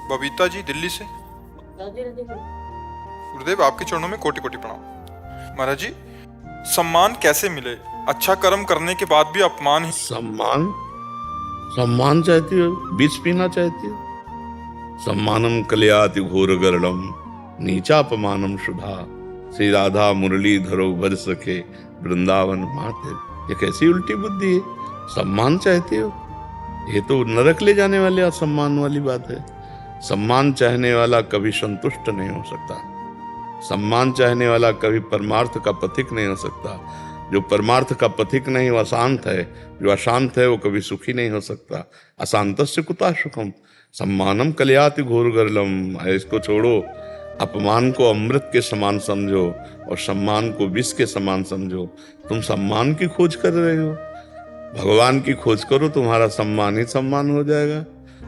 बबीता जी दिल्ली से। गुरुदेव आपके चरणों में कोटि कोटि प्रणाम। महाराज जी, सम्मान कैसे मिले? अच्छा कर्म करने के बाद भी अपमान ही। सम्मान सम्मान चाहती हो, बीच पीना चाहती हो? सम्मानम कलयाति घोर गरलम नीचापमानम शुधा। श्री राधा मुरलीधरो भज सके वृंदावन माते। ये कैसी उल्टी बुद्धि है? सम्मान चाहती हो? ये तो नरक ले जाने वाले असम्मान वाली बात है। सम्मान चाहने वाला कभी संतुष्ट नहीं हो सकता। सम्मान चाहने वाला कभी परमार्थ का पथिक नहीं हो सकता। जो परमार्थ का पथिक नहीं वो अशांत है, जो अशांत है वो कभी सुखी नहीं हो सकता। अशांतस्य कुतः सुखम सम्मानम कलयाति घोर गरलम। इसको छोड़ो, अपमान को अमृत के समान समझो और सम्मान को विष के समान समझो। तुम सम्मान की खोज कर रहे हो, भगवान की खोज करो, तुम्हारा सम्मान ही सम्मान हो जाएगा।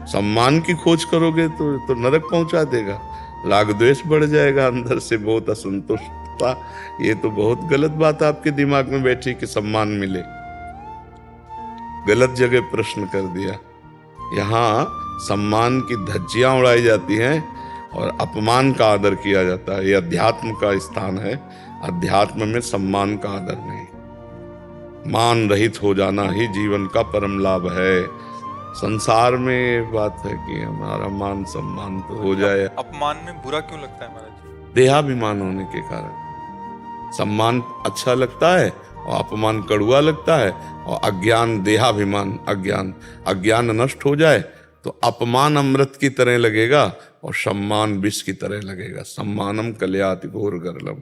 सम्मान की खोज करोगे तो नरक पहुंचा देगा। राग द्वेष बढ़ जाएगा, अंदर से बहुत असंतुष्टता। ये तो बहुत गलत बात आपके दिमाग में बैठी कि सम्मान मिले। गलत जगह प्रश्न कर दिया। यहाँ सम्मान की धज्जियां उड़ाई जाती हैं और अपमान का आदर किया जाता है। ये अध्यात्म का स्थान है। अध्यात्म में सम्मान का आदर नहीं। मान रहित हो जाना ही जीवन का परम लाभ है। संसार में बात है कि हमारा मान सम्मान तो हो जाए। अपमान में बुरा क्यों लगता है महाराज जी? देहाभिमान होने के कारण सम्मान अच्छा लगता है और अपमान कड़ुआ लगता है। और अज्ञान, देहाभिमान, अज्ञान नष्ट हो जाए तो अपमान अमृत की तरह लगेगा और सम्मान विष की तरह लगेगा। सम्मानम कलयाति घोर गरलम।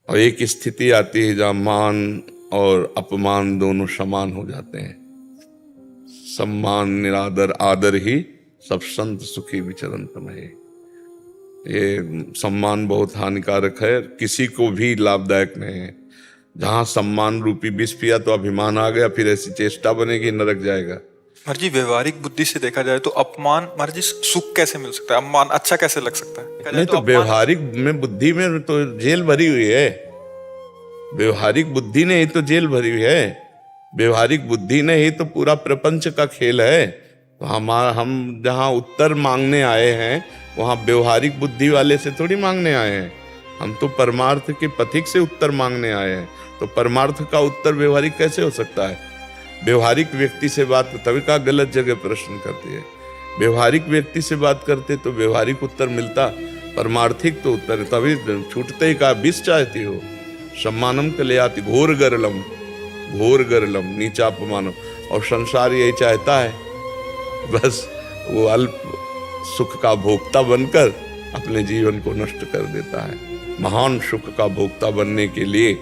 और एक स्थिति आती है जहां मान और अपमान दोनों समान हो जाते हैं। सम्मान निरादर, आदर ही सब संत सुखी विचरंत में। ये सम्मान बहुत हानिकारक है, किसी को भी लाभदायक नहीं है। जहां सम्मान रूपी विष पिया तो अभिमान आ गया, फिर ऐसी चेष्टा बनेगी, नरक जाएगा। महाराज जी, व्यवहारिक बुद्धि से देखा जाए तो अपमान, महाराज जी, सुख कैसे मिल सकता है? अपमान अच्छा कैसे लग सकता है? नहीं तो व्यवहारिक में बुद्धि में तो जेल भरी हुई है। व्यवहारिक बुद्धि ने ही तो जेल भरी हुई है। व्यवहारिक बुद्धि ने ही तो पूरा प्रपंच का खेल है। तो हम जहाँ उत्तर मांगने आए हैं वहाँ व्यवहारिक बुद्धि वाले से थोड़ी मांगने आए हैं। हम तो परमार्थ के पथिक से उत्तर मांगने आए हैं। तो परमार्थ का उत्तर व्यवहारिक कैसे हो सकता है? व्यवहारिक व्यक्ति से बात, तभी का गलत जगह प्रश्न करती है। व्यवहारिक व्यक्ति से बात करते तो व्यवहारिक उत्तर मिलता, परमार्थिक तो उत्तर तभी छूटते ही कहा विष चाहती हो। सम्मानम कलयाति घोर गरलम, घोर गरलम नीचापमानम। और संसार यही चाहता है, बस वो अल्प सुख का भोक्ता बनकर अपने जीवन को नष्ट कर देता है। महान सुख का भोक्ता बनने के लिए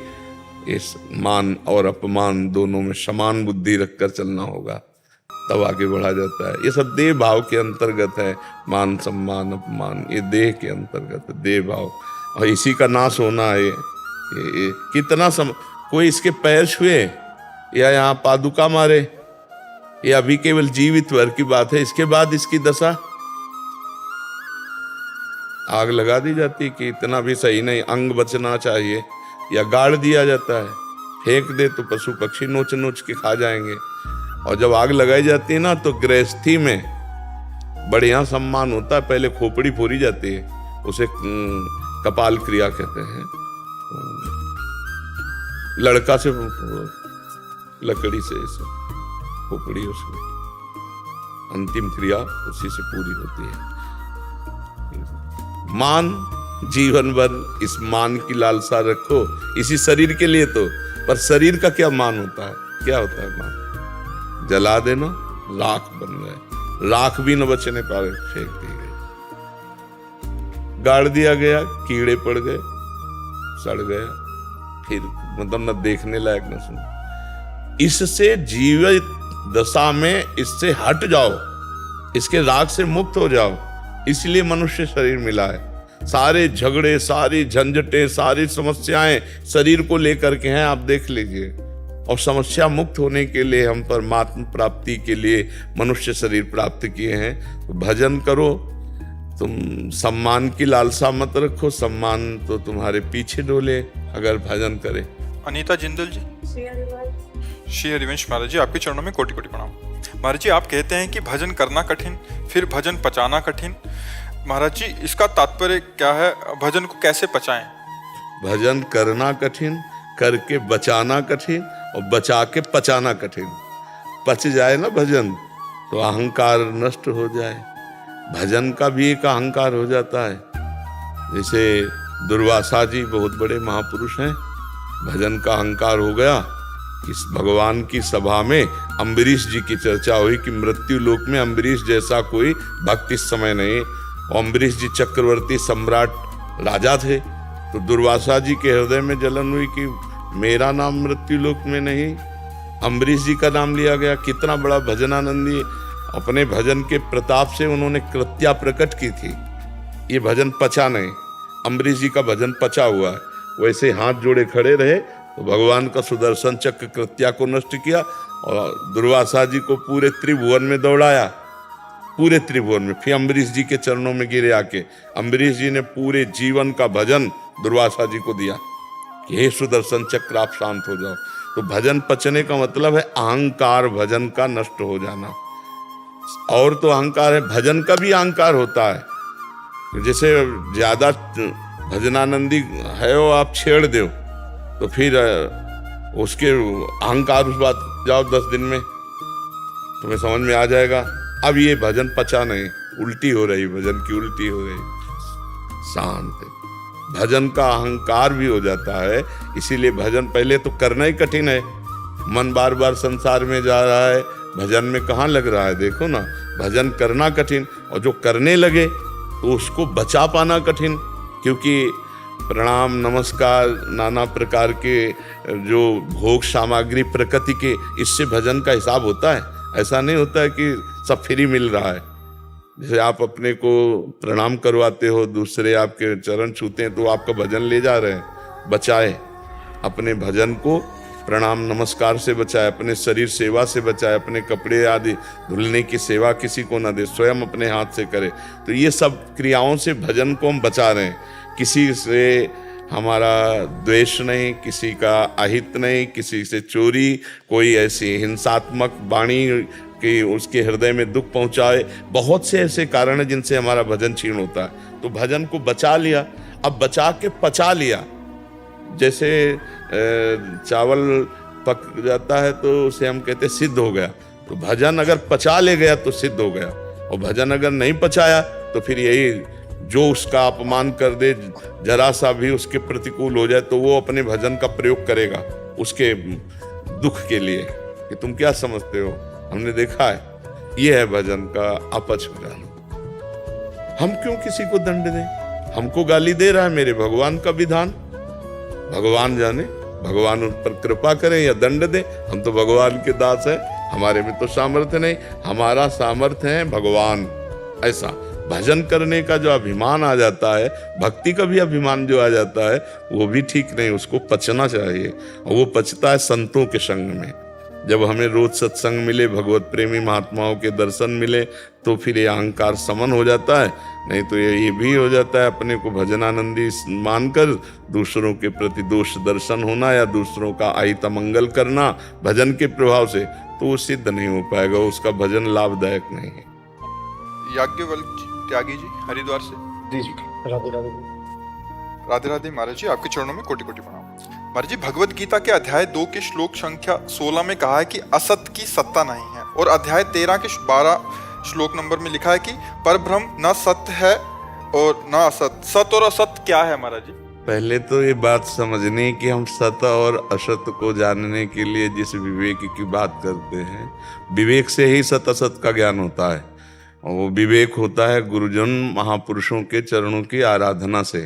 इस मान और अपमान दोनों में समान बुद्धि रखकर चलना होगा, तब आगे बढ़ा जाता है। ये सब देह भाव के अंतर्गत है। मान, सम्मान, अपमान ये देह के अंतर्गत है, देह भाव। और इसी का नाश होना है। ये कितना कोई इसके पैर छुए या यहाँ पादुका मारे, ये अभी केवल जीवित भर की बात है। इसके बाद इसकी दशा आग लगा दी जाती कि इतना भी सही नहीं, अंग बचना चाहिए, या गाड़ दिया जाता है। फेंक दे तो पशु पक्षी नोच नोच के खा जाएंगे। और जब आग लगाई जाती है ना तो गृहस्थी में बढ़िया सम्मान होता है। पहले खोपड़ी फोड़ी जाती है, उसे कपाल क्रिया कहते हैं। लड़का से लकड़ी से खोपड़ी, उसकी अंतिम क्रिया उसी से पूरी होती है। मान जीवन भर इस मान की लालसा रखो, इसी शरीर के लिए तो। पर शरीर का क्या मान होता है? क्या होता है मान? जला देना, राख बन गए, राख भी न बचने पाए, फेंक दी गई। गाड़ दिया गया, कीड़े पड़ गए, सड़ गया, फिर मतलब न देखने लायक न सुन। इससे जीवित दशा में इससे हट जाओ, इसके राग से मुक्त हो जाओ। इसलिए मनुष्य शरीर मिला है। सारे झगड़े, सारी झंझटें, सारी समस्याएं शरीर को लेकर के हैं, आप देख लीजिए। और समस्या मुक्त होने के लिए हम परमात्मा प्राप्ति के लिए मनुष्य शरीर प्राप्त किए हैं। तो भजन करो, तुम सम्मान की लालसा मत रखो, सम्मान तो तुम्हारे पीछे डोले अगर भजन करे। अनीता जिंदल जी, श्री हरिवंश महाराज जी, आपके चरणों में कोटि कोटि प्रणाम। महाराज जी आप कहते हैं कि भजन करना कठिन, फिर भजन पचाना कठिन। महाराज जी इसका तात्पर्य क्या है? भजन को कैसे पचाएं? भजन करना कठिन, करके बचाना कठिन, और बचा के पचाना कठिन। पच जाए ना भजन तो अहंकार नष्ट हो जाए। भजन का भी एक अहंकार हो जाता है। जैसे दुर्वासा जी बहुत बड़े महापुरुष हैं, भजन का अहंकार हो गया। इस भगवान की सभा में अम्बरीश जी की चर्चा हुई कि मृत्यु लोक में अम्बरीश जैसा कोई भक्त इस समय नहीं। अम्बरीश जी चक्रवर्ती सम्राट राजा थे, तो दुर्वासा जी के हृदय में जलन हुई कि मेरा नाम मृत्यु लोक में नहीं, अम्बरीश जी का नाम लिया गया। कितना बड़ा भजनानंदी, अपने भजन के प्रताप से उन्होंने कृत्या प्रकट की थी। ये भजन पचा नहीं, अम्बरीश जी का भजन पचा हुआ है। वैसे हाथ जोड़े खड़े रहे तो भगवान का सुदर्शन चक्र कृत्या को नष्ट किया और दुर्वासा जी को पूरे त्रिभुवन में दौड़ाया, पूरे त्रिभुवन में। फिर अम्बरीश जी के चरणों में गिरे आके। अम्बरीश जी ने पूरे जीवन का भजन दुर्वासा जी को दिया कि हे सुदर्शन चक्र आप शांत हो जाओ। तो भजन पचने का मतलब है अहंकार भजन का नष्ट हो जाना। और तो अहंकार है, भजन का भी अहंकार होता है। जैसे ज्यादा भजनानंदी है वो आप छेड़ दो तो फिर उसके अहंकार उस बात जाओ 10 दिन में तुम्हें समझ में आ जाएगा। अब ये भजन पचा नहीं, उल्टी हो रही, भजन की उल्टी हो रही। शांत भजन का अहंकार भी हो जाता है। इसीलिए भजन पहले तो करना ही कठिन है। मन बार बार संसार में जा रहा है, भजन में कहाँ लग रहा है? देखो ना, भजन करना कठिन, और जो करने लगे तो उसको बचा पाना कठिन। क्योंकि प्रणाम नमस्कार नाना प्रकार के जो भोग सामग्री प्रकृति के, इससे भजन का हिसाब होता है। ऐसा नहीं होता है कि सब फ्री मिल रहा है। जैसे आप अपने को प्रणाम करवाते हो, दूसरे आपके चरण छूते हैं तो आपका भजन ले जा रहे हैं। बचाए अपने भजन को, प्रणाम नमस्कार से बचाए, अपने शरीर सेवा से बचाए, अपने कपड़े आदि धुलने की सेवा किसी को न दे, स्वयं अपने हाथ से करे। तो ये सब क्रियाओं से भजन को हम बचा रहे हैं। किसी से हमारा द्वेष नहीं, किसी का अहित नहीं, किसी से चोरी, कोई ऐसी हिंसात्मक वाणी कि उसके हृदय में दुख पहुंचाए। बहुत से ऐसे कारण हैं जिनसे हमारा भजन क्षीण होता है। तो भजन को बचा लिया, अब बचा के पचा लिया। जैसे चावल पक जाता है तो उसे हम कहते सिद्ध हो गया। तो भजन अगर पचा ले गया तो सिद्ध हो गया, और भजन अगर नहीं पचाया तो फिर यही जो उसका अपमान कर दे, जरा सा भी उसके प्रतिकूल हो जाए तो वो अपने भजन का प्रयोग करेगा उसके दुख के लिए कि तुम क्या समझते हो। हमने देखा है, ये है भजन का अपच हो जाना। हम क्यों किसी को दंड दें? हमको गाली दे रहा है मेरे भगवान का विधान, भगवान जाने, भगवान उन पर कृपा करें या दंड दे। हम तो भगवान के दास हैं, हमारे में तो सामर्थ्य नहीं, हमारा सामर्थ्य है भगवान। ऐसा भजन करने का जो अभिमान आ जाता है, भक्ति का भी अभिमान जो आ जाता है, वो भी ठीक नहीं, उसको पचना चाहिए। और वो पचता है संतों के संग में। जब हमें रोज सत्संग मिले, भगवत प्रेमी महात्माओं के दर्शन मिले, तो फिर ये अहंकार समन हो जाता है। नहीं तो ये भी हो जाता है अपने को भजनानंदी मानकर दूसरों के प्रति दोष दर्शन होना या दूसरों का अहित अमंगल करना भजन के प्रभाव से, तो वो सिद्ध नहीं हो पाएगा, उसका भजन लाभदायक नहीं है। याज्ञवल्क्य त्यागी जी हरिद्वार से। जी जी, राधे राधे। राधे राधे महाराज जी, आपके चरणों में कोटि कोटि प्रणाम। महाराज जी भगवत गीता के अध्याय 2 के श्लोक संख्या 16 में कहा है कि असत की सत्ता नहीं है, और अध्याय 13 के 12 श्लोक नंबर में लिखा है कि परब्रह्म न सत्य है और न असत। सत और असत क्या है महाराज जी? पहले तो ये बात समझनी कि हम सत और असत को जानने के लिए जिस विवेक की बात करते हैं, विवेक से ही सत असत का ज्ञान होता है। और वो विवेक होता है गुरुजन महापुरुषों के चरणों की आराधना से,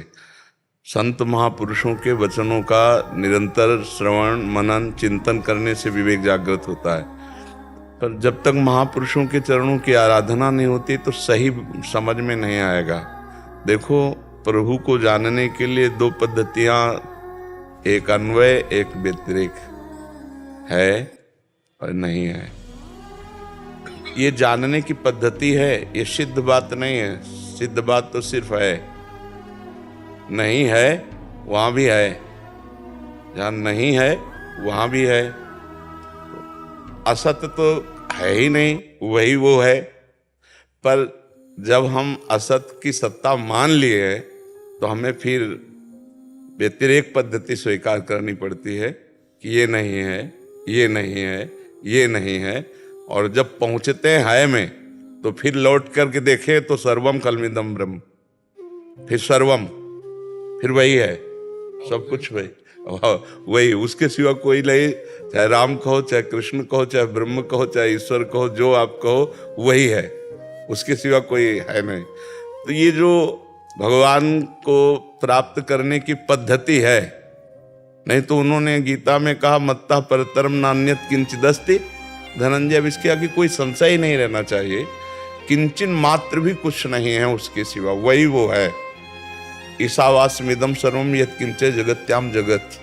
संत महापुरुषों के वचनों का निरंतर श्रवण मनन चिंतन करने से विवेक जागृत होता है। पर जब तक महापुरुषों के चरणों की आराधना नहीं होती तो सही समझ में नहीं आएगा। देखो, प्रभु को जानने के लिए 2 पद्धतियां, एक अन्वय एक व्यतिरेक है और नहीं है। ये जानने की पद्धति है, ये सिद्ध बात नहीं है। सिद्ध बात तो सिर्फ है, नहीं है वहां भी है, जहां नहीं है वहां भी है। असत्य तो है ही नहीं, वही वो है। पर जब हम असत की सत्ता मान लिए हैं तो हमें फिर व्यतिरेक पद्धति स्वीकार करनी पड़ती है कि ये नहीं है, ये नहीं है, ये नहीं है। और जब पहुंचते हैं है में तो फिर लौट करके देखें तो सर्वम कलमिदम ब्रह्म, फिर सर्वम, फिर वही है, सब कुछ वही, उसके सिवा कोई नहीं। चाहे राम कहो, चाहे कृष्ण कहो, चाहे ब्रह्म कहो, चाहे ईश्वर कहो, जो आप कहो वही है, उसके सिवा कोई है नहीं। तो ये जो भगवान को प्राप्त करने की पद्धति है, नहीं तो उन्होंने गीता में कहा मत्ता परतरम नान्यत किंचिदस्ति धनंजय। अब इसके आगे कोई संशय ही नहीं रहना चाहिए, किंचन मात्र भी कुछ नहीं है उसके सिवा, वही वो है। ईशावास्यमिदं सर्वम यत् किंचे जगत्याम जगत।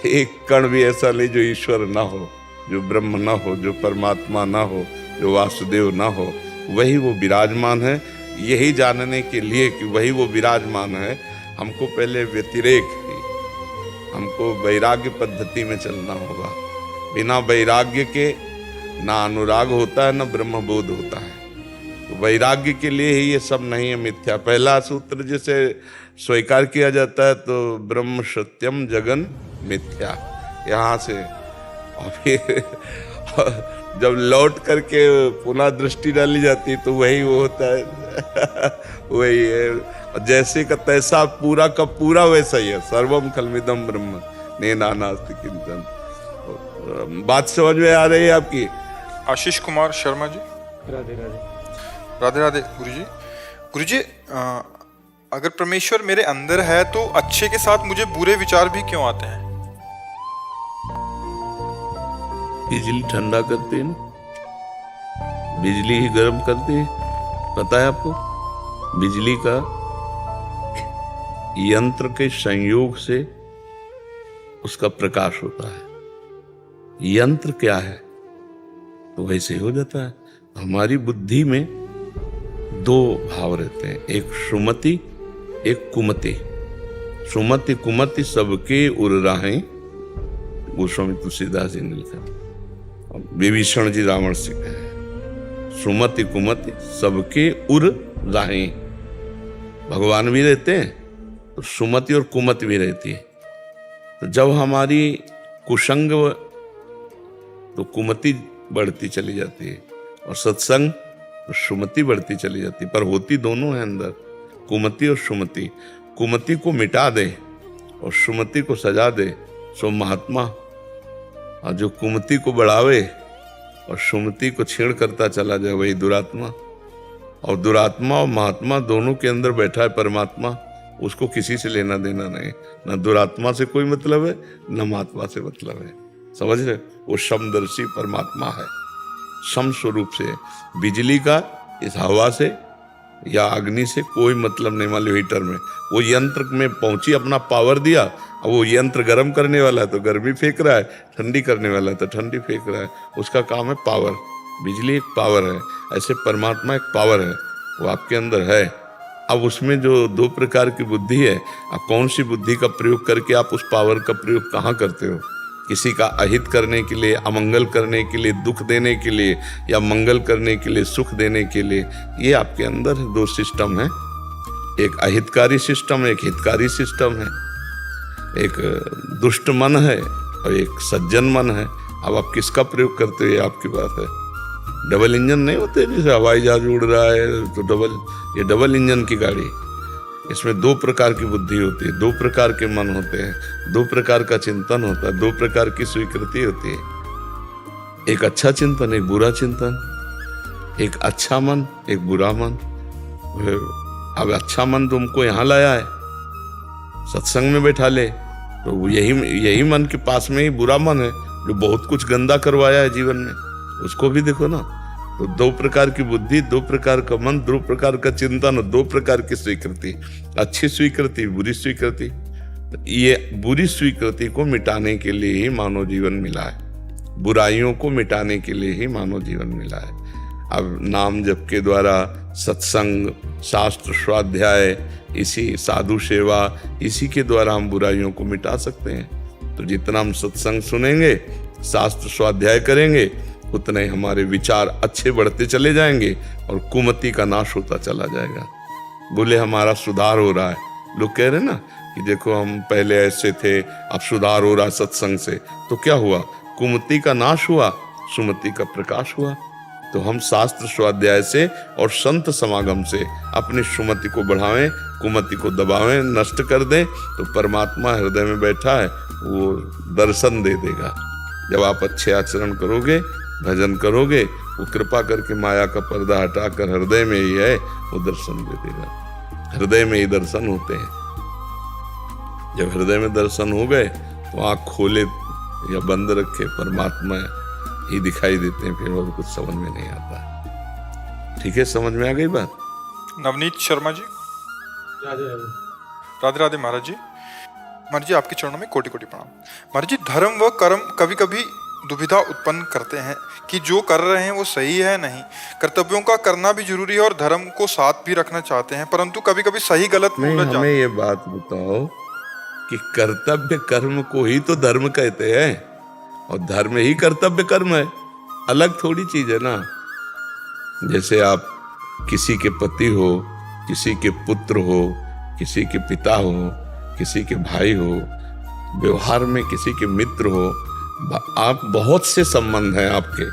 एक कण भी ऐसा नहीं जो ईश्वर ना हो, जो ब्रह्म ना हो, जो परमात्मा ना हो, जो वासुदेव ना हो, वही वो विराजमान है। यही जानने के लिए कि वही वो विराजमान है, हमको पहले व्यतिरेक की, हमको वैराग्य पद्धति में चलना होगा। बिना वैराग्य के ना अनुराग होता है, ना ब्रह्मबोध होता है। तो वैराग्य के लिए ही ये सब नहीं है मिथ्या। पहला सूत्र जैसे स्वीकार किया जाता है तो ब्रह्म सत्यम जगन मिथ्या, यहाँ से। और फिर जब लौट करके पुनः दृष्टि डाली जाती है तो वही वो होता है वही है, जैसे का तैसा, पूरा का पूरा वैसा ही है। सर्वम खलमिदम ब्रह्म नेनानास्ति किंचन। बात समझ में आ रही है आपकी? आशीष कुमार शर्मा जी, राधे राधे। राधे राधे। गुरुजी, अगर परमेश्वर मेरे अंदर है तो अच्छे के साथ मुझे बुरे विचार भी क्यों आते हैं? बिजली ठंडा करती है ना, बिजली ही गर्म करती है, पता है आपको? बिजली का यंत्र के संयोग से उसका प्रकाश होता है। यंत्र क्या है तो वैसे ही हो जाता है। हमारी बुद्धि में दो भाव रहते हैं, एक सुमति, एक कुमति। सुमति कुमति सबके उर राहें, गोस्वामी तुलसीदास जी ने लिखा। विभीषण जी रावण से कहे सुमति कुमति सबके उर राहें। भगवान भी रहते हैं तो सुमति और कुमति भी रहती है। तो जब हमारी कुसंग तो कुमति बढ़ती चली जाती है, और सत्संग तो सुमति बढ़ती चली जाती है। पर होती दोनों है अंदर, कुमति और सुमति। कुमति को मिटा दे और सुमति को सजा दे सो महात्मा, और जो कुमति को बढ़ावे और सुमति को छेड़ करता चला जाए वही दुरात्मा। और दुरात्मा और महात्मा दोनों के अंदर बैठा है परमात्मा, उसको किसी से लेना देना नहीं। न दुरात्मा से कोई मतलब है, न महात्मा से मतलब है। समझ रहे? वो समदर्शी परमात्मा है, सम स्वरूप से। बिजली का इस हवा से या अग्नि से कोई मतलब नहीं। मान लो हीटर में वो यंत्र में पहुंची, अपना पावर दिया, अब वो यंत्र गर्म करने वाला है तो गर्मी फेंक रहा है, ठंडी करने वाला है तो ठंडी फेंक रहा है। उसका काम है पावर। बिजली एक पावर है, ऐसे परमात्मा एक पावर है, वो आपके अंदर है। अब उसमें जो दो प्रकार की बुद्धि है, अब कौन सी बुद्धि का प्रयोग करके आप उस पावर का प्रयोग कहाँ करते हो? किसी का अहित करने के लिए, अमंगल करने के लिए, दुख देने के लिए, या मंगल करने के लिए, सुख देने के लिए। ये आपके अंदर दो सिस्टम है, एक अहितकारी सिस्टम, एक हितकारी सिस्टम है। एक दुष्ट मन है और एक सज्जन मन है। अब आप किसका प्रयोग करते हो ये आपकी बात है। डबल इंजन नहीं होते, जैसे हवाई जहाज उड़ रहा है तो ये डबल इंजन की गाड़ी। इसमें दो प्रकार की बुद्धि होती है, दो प्रकार के मन होते हैं, दो प्रकार का चिंतन होता है, दो प्रकार की स्वीकृति होती है। एक अच्छा चिंतन, एक बुरा चिंतन, एक अच्छा मन, एक बुरा मन। अब अच्छा मन तुमको यहाँ लाया है, सत्संग में बैठा ले, तो यही मन के पास में ही बुरा मन है जो बहुत कुछ गंदा करवाया है जीवन में, उसको भी देखो ना। तो दो प्रकार की बुद्धि, दो प्रकार का मन, दो प्रकार का चिंतन, दो प्रकार की स्वीकृति, अच्छी स्वीकृति, बुरी स्वीकृति। ये बुरी स्वीकृति को मिटाने के लिए ही मानव जीवन मिला है, बुराइयों को मिटाने के लिए ही मानव जीवन मिला है। अब नाम जप के द्वारा, सत्संग, शास्त्र स्वाध्याय, इसी साधु सेवा, इसी के द्वारा हम बुराइयों को मिटा सकते हैं। तो जितना हम सत्संग सुनेंगे, शास्त्र स्वाध्याय करेंगे, उतने ही हमारे विचार अच्छे बढ़ते चले जाएंगे और कुमति का नाश होता चला जाएगा। बोले हमारा सुधार हो रहा है, लोग कह रहे ना कि देखो हम पहले ऐसे थे, अब सुधार हो रहा सत्संग से, तो क्या हुआ? कुमति का नाश हुआ, सुमति का प्रकाश हुआ। तो हम शास्त्र स्वाध्याय से और संत समागम से अपनी सुमति को बढ़ावें, कुमति को दबावें, नष्ट कर दें, तो परमात्मा हृदय में बैठा है, वो दर्शन दे देगा। जब आप अच्छे आचरण करोगे, भजन करोगे, वो कृपा करके माया का पर्दा हटाकर हृदय में ही है, वो दर्शन दे देगा। हृदय में ही दर्शन होते हैं। जब हृदय में दर्शन हो गए तो आँख खोले या बंद रखे, परमात्मा ही दिखाई देते हैं, फिर और कुछ समझ में नहीं आता। ठीक है, समझ में आ गई बात? नवनीत शर्मा जी। राधे राधे महाराज जी। महाराज जी आपके चरणों में कोटि कोटि प्रणाम। महाराज जी, धर्म व कर्म कभी कभी दुविधा उत्पन्न करते हैं कि जो कर रहे हैं वो सही है नहीं। कर्तव्यों का करना भी जरूरी है और धर्म को साथ भी रखना चाहते हैं, परंतु कभी कभी सही गलत नहीं, हमें ये बात बताओ कि कर्तव्य कर्म को ही तो धर्म कहते हैं, और धर्म ही कर्तव्य कर्म है, अलग थोड़ी चीज है ना। जैसे आप किसी के पति हो, किसी के पुत्र हो, किसी के पिता हो, किसी के भाई हो, व्यवहार में किसी के मित्र हो, आप बहुत से संबंध हैं आपके,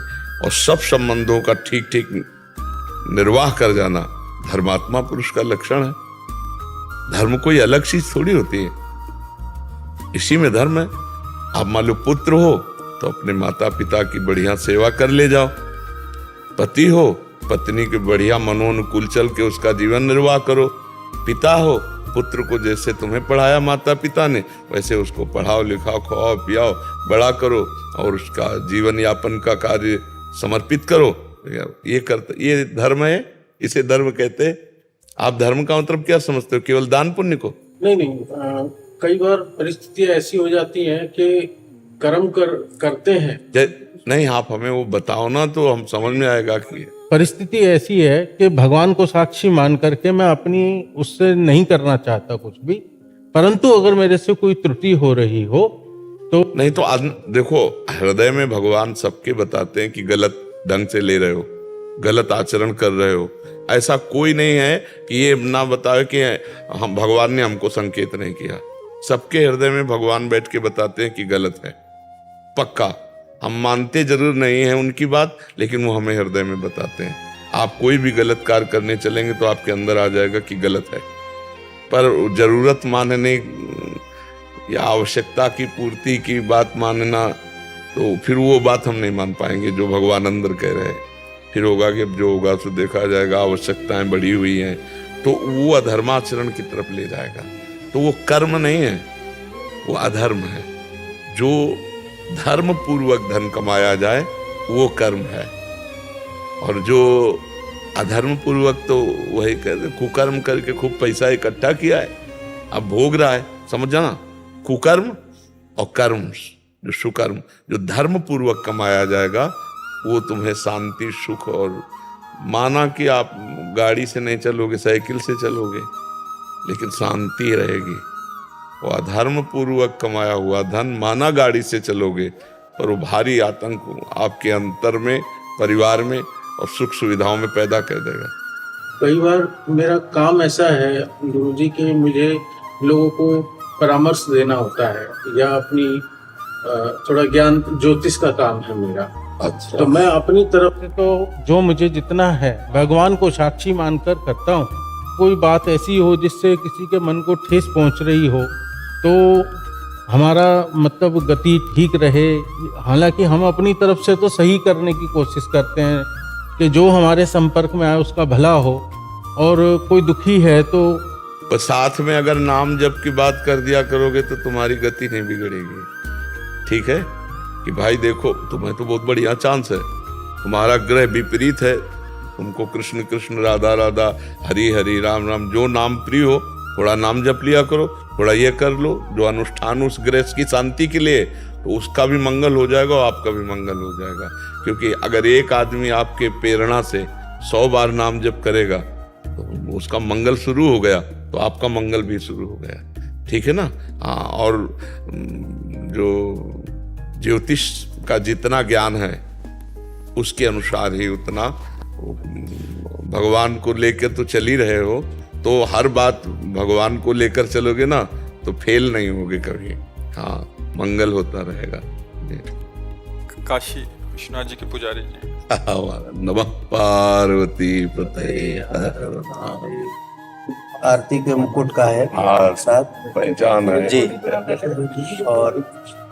और सब संबंधों का ठीक ठीक निर्वाह कर जाना धर्मात्मा पुरुष का लक्षण है। धर्म कोई अलग चीज थोड़ी होती है, इसी में धर्म है। आप मान लो पुत्र हो तो अपने माता पिता की बढ़िया सेवा कर ले जाओ, पति हो पत्नी के बढ़िया मनोनुकूल चल के उसका जीवन निर्वाह करो, पिता हो पुत्र को जैसे तुम्हें पढ़ाया माता पिता ने वैसे उसको पढ़ाओ लिखाओ खवाओ पियाओ बड़ा करो और उसका जीवन यापन का कार्य समर्पित करो। ये धर्म है, इसे धर्म कहते हैं। आप धर्म का मतलब क्या समझते हो? केवल दान पुण्य को? नहीं, कई बार परिस्थितियां ऐसी हो जाती हैं कि कर्म करते हैं। नहीं, आप हमें वो बताओ ना तो हम समझ में आएगा कि परिस्थिति ऐसी है कि भगवान को साक्षी मान करके मैं अपनी उससे नहीं करना चाहता कुछ भी, परंतु अगर मेरे से कोई त्रुटि हो रही हो तो नहीं। तो देखो, हृदय में भगवान सबके बताते हैं कि गलत ढंग से ले रहे हो, गलत आचरण कर रहे हो। ऐसा कोई नहीं है कि ये ना बताए कि हम भगवान ने हमको संकेत नहीं किया। सबके हृदय में भगवान बैठ के बताते हैं कि गलत है, पक्का। हम मानते जरूर नहीं हैं उनकी बात, लेकिन वो हमें हृदय में बताते हैं। आप कोई भी गलत कार्य करने चलेंगे तो आपके अंदर आ जाएगा कि गलत है, पर जरूरत मानने या आवश्यकता की पूर्ति की बात मानना, तो फिर वो बात हम नहीं मान पाएंगे जो भगवान अंदर कह रहे हैं। फिर होगा कि अब जो होगा सो देखा जाएगा, आवश्यकताएं बढ़ी हुई हैं, तो वो अधर्माचरण की तरफ ले जाएगा। तो वो कर्म नहीं है, वो अधर्म है। जो धर्म पूर्वक धन कमाया जाए वो कर्म है, और जो अधर्म पूर्वक तो वही कुकर्म करके खूब पैसा इकट्ठा किया है, अब भोग रहा है। समझ जाना, कुकर्म और कर्म जो सुकर्म, जो धर्म पूर्वक कमाया जाएगा वो तुम्हें शांति सुख, और माना कि आप गाड़ी से नहीं चलोगे, साइकिल से चलोगे, लेकिन शांति रहेगी। वो अधर्म पूर्वक कमाया हुआ धन माना गाड़ी से चलोगे, पर वो भारी आतंक आपके अंतर में, परिवार में और सुख सुविधाओं में पैदा कर देगा। कई बार मेरा काम ऐसा है गुरुजी कि मुझे लोगों को परामर्श देना होता है, या अपनी थोड़ा ज्ञान ज्योतिष का काम है मेरा। अच्छा। तो मैं अपनी तरफ से तो जो मुझे जितना है भगवान को साक्षी मानकर करता हूँ। कोई बात ऐसी हो जिससे किसी के मन को ठेस पहुँच रही हो तो हमारा मतलब गति ठीक रहे। हालांकि हम अपनी तरफ से तो सही करने की कोशिश करते हैं कि जो हमारे संपर्क में आए उसका भला हो, और कोई दुखी है तो पर साथ में अगर नाम जप की बात कर दिया करोगे तो तुम्हारी गति नहीं बिगड़ेगी। ठीक है कि भाई देखो तुम्हें तो बहुत बढ़िया चांस है, तुम्हारा ग्रह विपरीत है, तुमको कृष्ण कृष्ण राधा राधा हरि हरि राम राम जो नाम प्रिय हो थोड़ा नाम जप लिया करो, थोड़ा ये कर लो जो अनुष्ठान उस ग्रह की शांति के लिए, तो उसका भी मंगल हो जाएगा और आपका भी मंगल हो जाएगा। क्योंकि अगर एक आदमी आपके प्रेरणा से 100 बार नाम जप करेगा तो उसका मंगल शुरू हो गया, तो आपका मंगल भी शुरू हो गया। ठीक है ना? हाँ, और जो ज्योतिष का जितना ज्ञान है उसके अनुसार ही उतना भगवान को लेकर तो चल ही रहे हो, तो हर बात भगवान को लेकर चलोगे ना तो फेल नहीं होगे कभी। हाँ, मंगल होता रहेगा। काशी विश्वनाथ जी के पुजारी जी। नमः पार्वती पते हर हर महादेव। आरती के मुकुट का है साथ पहचान है जी। और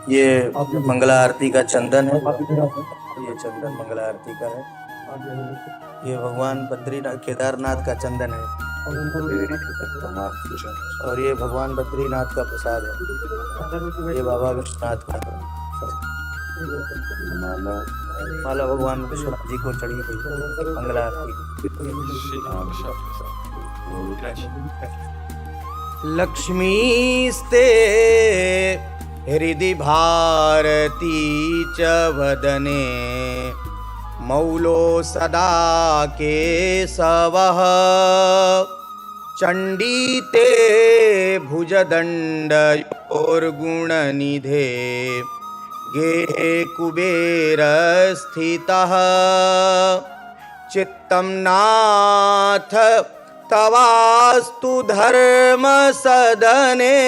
ये मंगला आरती का चंदन है, ये चंदन मंगला आरती का है। ये भगवान बद्रीनाथ केदारनाथ का चंदन है और ये भगवान बद्रीनाथ का प्रसाद है। ये बाबा विश्वनाथ का माला भगवान विश्वनाथ जी को चढ़ी हुई मंगला आरती। लक्ष्मीस्ते हृदि भारती च वदने मौलो सदा केशवः चण्डी ते भुजदण्डयोर्गुणनिधे गेहे कुबेरस्थितः चित्तं नाथ तवास्तु धर्म सदने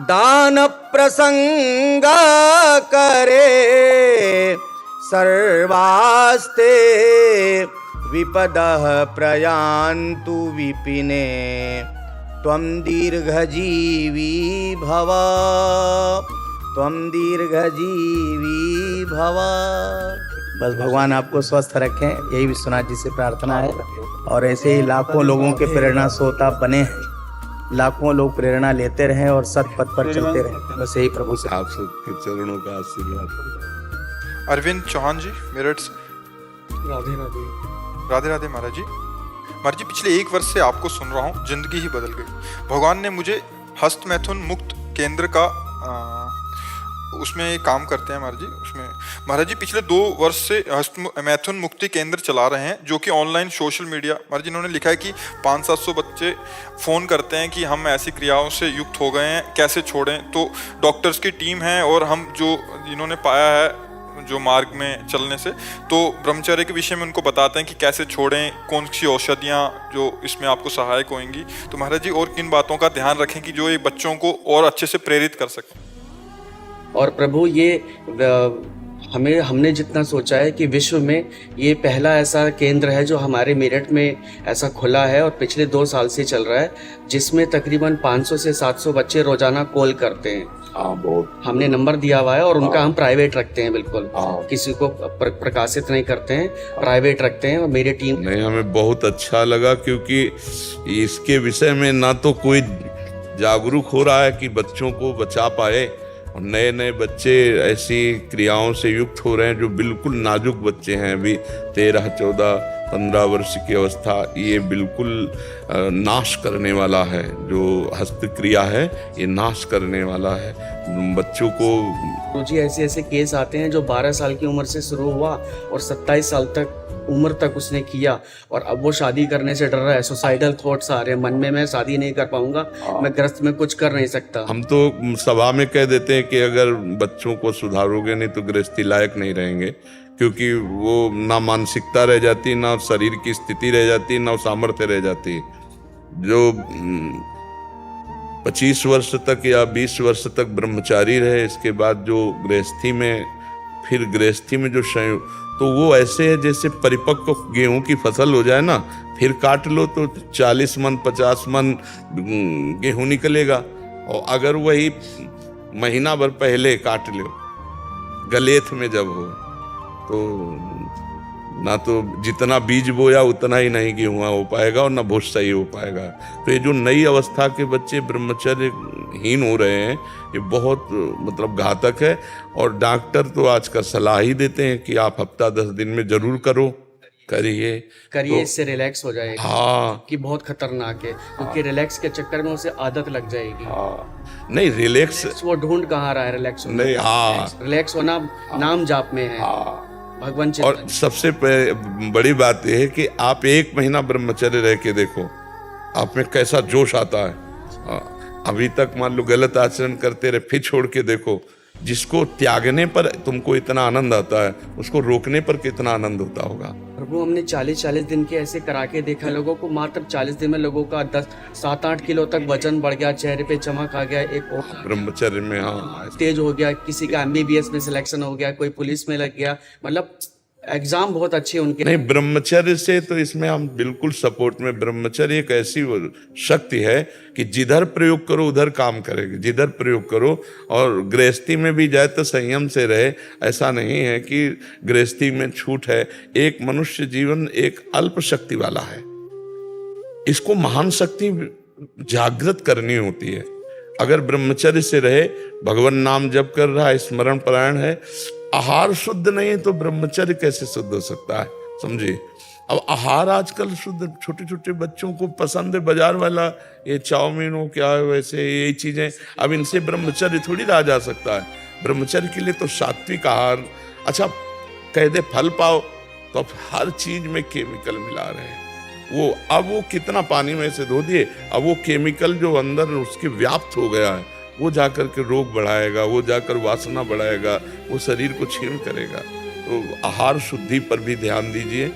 दान प्रसंग करे सर्वास्ते विपदः प्रयान्तु विपिने त्वं दीर्घजीवी भव, त्वं दीर्घजीवी भव। बस भगवान आपको स्वस्थ रखें, यही विश्वनाथ जी से प्रार्थना है। और ऐसे ही लाखों लोगों के प्रेरणा स्रोत आप बने हैं, लाखों लोग प्रेरणा लेते रहें और सत पथ पर चलते रहें। बस यही प्रभु से आप सबके चरणों का आशीर्वाद। अरविंद चौहान जी मेरठ से। राधे राधे। राधे राधे महाराज जी। महाराज जी, पिछले 1 वर्ष से आपको सुन रहा हूँ, जिंदगी ही बदल गई। भगवान ने मुझे हस्त मैथुन मुक्त केंद्र का उसमें काम करते हैं महाराज जी। उसमें महाराज जी पिछले 2 वर्ष से हस्त मैथुन मुक्ति केंद्र चला रहे हैं, जो कि ऑनलाइन सोशल मीडिया। महाराज जी इन्होंने लिखा है कि 500-700 बच्चे फ़ोन करते हैं कि हम ऐसी क्रियाओं से युक्त हो गए हैं, कैसे छोड़ें। तो डॉक्टर्स की टीम है और हम जो इन्होंने पाया है जो मार्ग में चलने से, तो ब्रह्मचर्य के विषय में उनको बताते हैं कि कैसे छोड़ें, कौन सी औषधियाँ जो इसमें आपको सहायक होंगी। तो महाराज जी और किन बातों का ध्यान रखें कि जो ये बच्चों को और अच्छे से प्रेरित कर सकें। और प्रभु ये हमने जितना सोचा है कि विश्व में ये पहला ऐसा केंद्र है जो हमारे मेरठ में ऐसा खुला है और पिछले 2 साल से चल रहा है, जिसमें तकरीबन 500 से 700 बच्चे रोजाना कॉल करते हैं। बहुत हमने नंबर दिया हुआ है और उनका हम प्राइवेट रखते हैं, बिल्कुल किसी को प्रकाशित नहीं करते हैं, प्राइवेट रखते हैं। और मेरी टीम नहीं, हमें बहुत अच्छा लगा क्योंकि इसके विषय में ना तो कोई जागरूक हो रहा है कि बच्चों को बचा पाए, और नए नए बच्चे ऐसी क्रियाओं से युक्त हो रहे हैं जो बिल्कुल नाजुक बच्चे हैं, अभी 13, 14, 15 वर्ष की अवस्था। ये बिल्कुल नाश करने वाला है, जो हस्त क्रिया है ये नाश करने वाला है बच्चों को। जी ऐसे ऐसे केस आते हैं जो 12 साल की उम्र से शुरू हुआ और 27 साल तक उम्र तक उसने किया, और अब वो शादी करने से डर रहा है। सुसाइडल थॉट्स आ रहे हैं मन में, मैं शादी नहीं कर पाऊंगा, मैं ग्रस्त में कुछ कर नहीं सकता। हम तो सभा में कह देते हैं कि अगर बच्चों को सुधारोगे नहीं तो गृहस्थी लायक नहीं रहेंगे, क्योंकि वो ना मानसिकता रह जाती, ना शरीर की स्थिति रह जाती, ना सामर्थ्य रह जाती। जो 25 वर्ष तक या 20 वर्ष तक ब्रह्मचारी रहे, इसके बाद जो गृहस्थी में, फिर गृहस्थी में जो तो वो ऐसे है जैसे परिपक्व गेहूं की फसल हो जाए ना, फिर काट लो तो 40 मन 50 मन गेहूं निकलेगा। और अगर वही महीना भर पहले काट लो गलेथ में जब हो, तो ना तो जितना बीज बोया उतना ही नहीं गेहूं हो पाएगा और ना भूसा ही हो पाएगा। तो ये जो नई अवस्था के बच्चे ब्रह्मचर्यहीन हो रहे हैं, ये बहुत मतलब घातक है। और डॉक्टर तो आज का सलाह ही देते हैं कि आप हफ्ता 10 दिन में जरूर करिए तो, इससे रिलैक्स हो जाएगा। हाँ, कि बहुत खतरनाक है, क्योंकि रिलैक्स के चक्कर में उसे आदत लग जाएगी। नहीं रिलैक्स वो ढूंढ कहाँ रहा है रिलैक्स होना? नहीं, रिलैक्स होना नाम जाप में है, भगवान चिंतन। और सबसे बड़ी बात यह है कि आप 1 महीना ब्रह्मचर्य रह के देखो, आप में कैसा जोश आता है। अभी तक मान लो गलत आचरण करते रहे, फिर छोड़ के देखो जिसको त्यागने पर तुमको इतना आनंद आता है, उसको रोकने पर कितना आनंद होता होगा। प्रभु हमने 40-40 दिन के ऐसे करा के देखा लोगों को, मात्र 40 दिन में लोगों का 7-8 किलो तक वजन बढ़ गया, चेहरे पे चमक आ गया, एक और ब्रह्मचर्य में हाँ तेज हो गया, किसी का MBBS में सिलेक्शन हो गया, कोई पुलिस में लग गया, मतलब एग्जाम बहुत अच्छे उनके। नहीं, ब्रह्मचर्य से तो इसमें हम बिल्कुल सपोर्ट में। ब्रह्मचर्य एक ऐसी शक्ति है कि जिधर प्रयोग करो उधर काम करेगी, जिधर प्रयोग करो। और गृहस्थी में भी जाए तो संयम से रहे, ऐसा नहीं है कि गृहस्थी में छूट है। एक मनुष्य जीवन एक अल्प शक्ति वाला है, इसको महान शक्ति जागृत करनी होती है। अगर ब्रह्मचर्य से रहे, भगवान नाम जप कर रहा है, स्मरण परायण है, आहार शुद्ध नहीं तो ब्रह्मचर्य कैसे शुद्ध हो सकता है, समझिए। अब आहार आजकल शुद्ध, छोटे छोटे बच्चों को पसंद है बाजार वाला, ये चाउमीन हो क्या है वैसे यही चीजें, अब इनसे ब्रह्मचर्य थोड़ी रहा जा सकता है। ब्रह्मचर्य के लिए तो सात्विक आहार। अच्छा कह दे फल पाओ, तो अब हर चीज में केमिकल मिला रहे हैं। वो कितना पानी में से धो दिए, अब वो केमिकल जो अंदर उसके व्याप्त हो गया है, वो जाकर के रोग बढ़ाएगा, वो जाकर वासना बढ़ाएगा, वो शरीर को क्षीण करेगा। तो आहार शुद्धि पर भी ध्यान दीजिए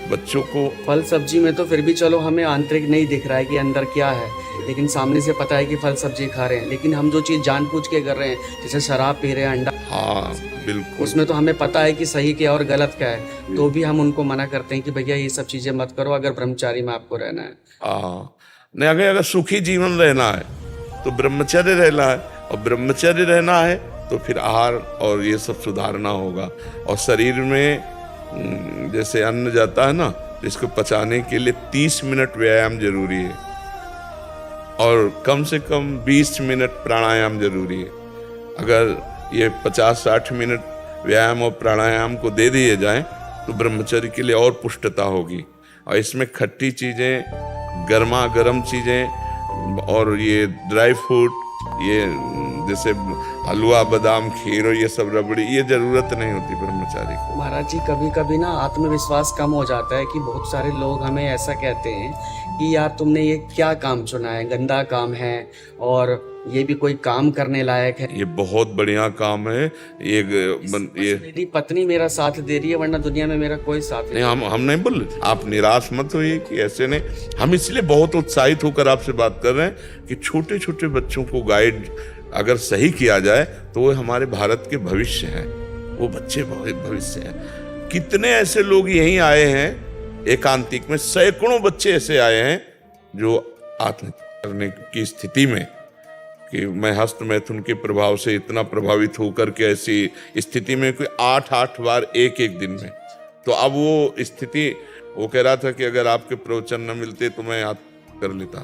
बच्चों को। फल सब्जी में तो फिर भी चलो हमें आंतरिक नहीं दिख रहा है कि अंदर क्या है, लेकिन सामने से पता है कि फल सब्जी खा रहे हैं, लेकिन हम जो चीज़ जानबूझ के कर रहे हैं, जैसे शराब पी रहे हैं, अंडा, हाँ बिल्कुल, उसमें तो हमें पता है कि सही क्या और गलत क्या है, तो भी हम उनको मना करते हैं कि भैया ये सब चीज़ें मत करो अगर ब्रह्मचारी में आपको रहना है। हाँ नहीं, अगर सुखी जीवन रहना है तो ब्रह्मचर्य रहना है, और ब्रह्मचर्य रहना है तो फिर आहार और ये सब सुधारना होगा। और शरीर में जैसे अन्न जाता है ना, तो इसको पचाने के लिए 30 मिनट व्यायाम जरूरी है, और कम से कम 20 मिनट प्राणायाम जरूरी है। अगर ये 50-60 मिनट व्यायाम और प्राणायाम को दे दिए जाएं तो ब्रह्मचर्य के लिए और पुष्टता होगी। और इसमें खट्टी चीज़ें, गर्मा गर्म चीज़ें और ये ड्राई फ्रूट, ये जैसे हलवा, बादाम, खीर और ये सब रबड़ी, ये जरूरत नहीं होती ब्रह्मचारी को। महाराज जी कभी कभी ना आत्मविश्वास कम हो जाता है कि बहुत सारे लोग हमें ऐसा कहते हैं कि यार तुमने ये क्या काम चुना है, गंदा काम है, और ये भी कोई काम करने लायक है? ये बहुत बढ़िया काम है। ये मेरी पत्नी मेरा साथ दे रही है, वरना दुनिया में मेरा कोई साथ नहीं। हम नहीं बोल रहे, आप निराश मत होइए कि ऐसे नहीं। हम इसलिए बहुत उत्साहित होकर आपसे बात कर रहे हैं कि छोटे छोटे बच्चों को गाइड अगर सही किया जाए तो वो हमारे भारत के भविष्य हैं, वो बच्चे भविष्य हैं। कितने ऐसे लोग यहीं आए हैं एकांतिक में, सैकड़ों बच्चे ऐसे आए हैं जो आत्महत्या करने की स्थिति में, कि मैं हस्त मैथुन के प्रभाव से इतना प्रभावित होकर के ऐसी स्थिति में कोई 8 बार एक दिन में। तो अब वो स्थिति, वो कह रहा था कि अगर आपके प्रवचन न मिलते तो मैं कर लेता,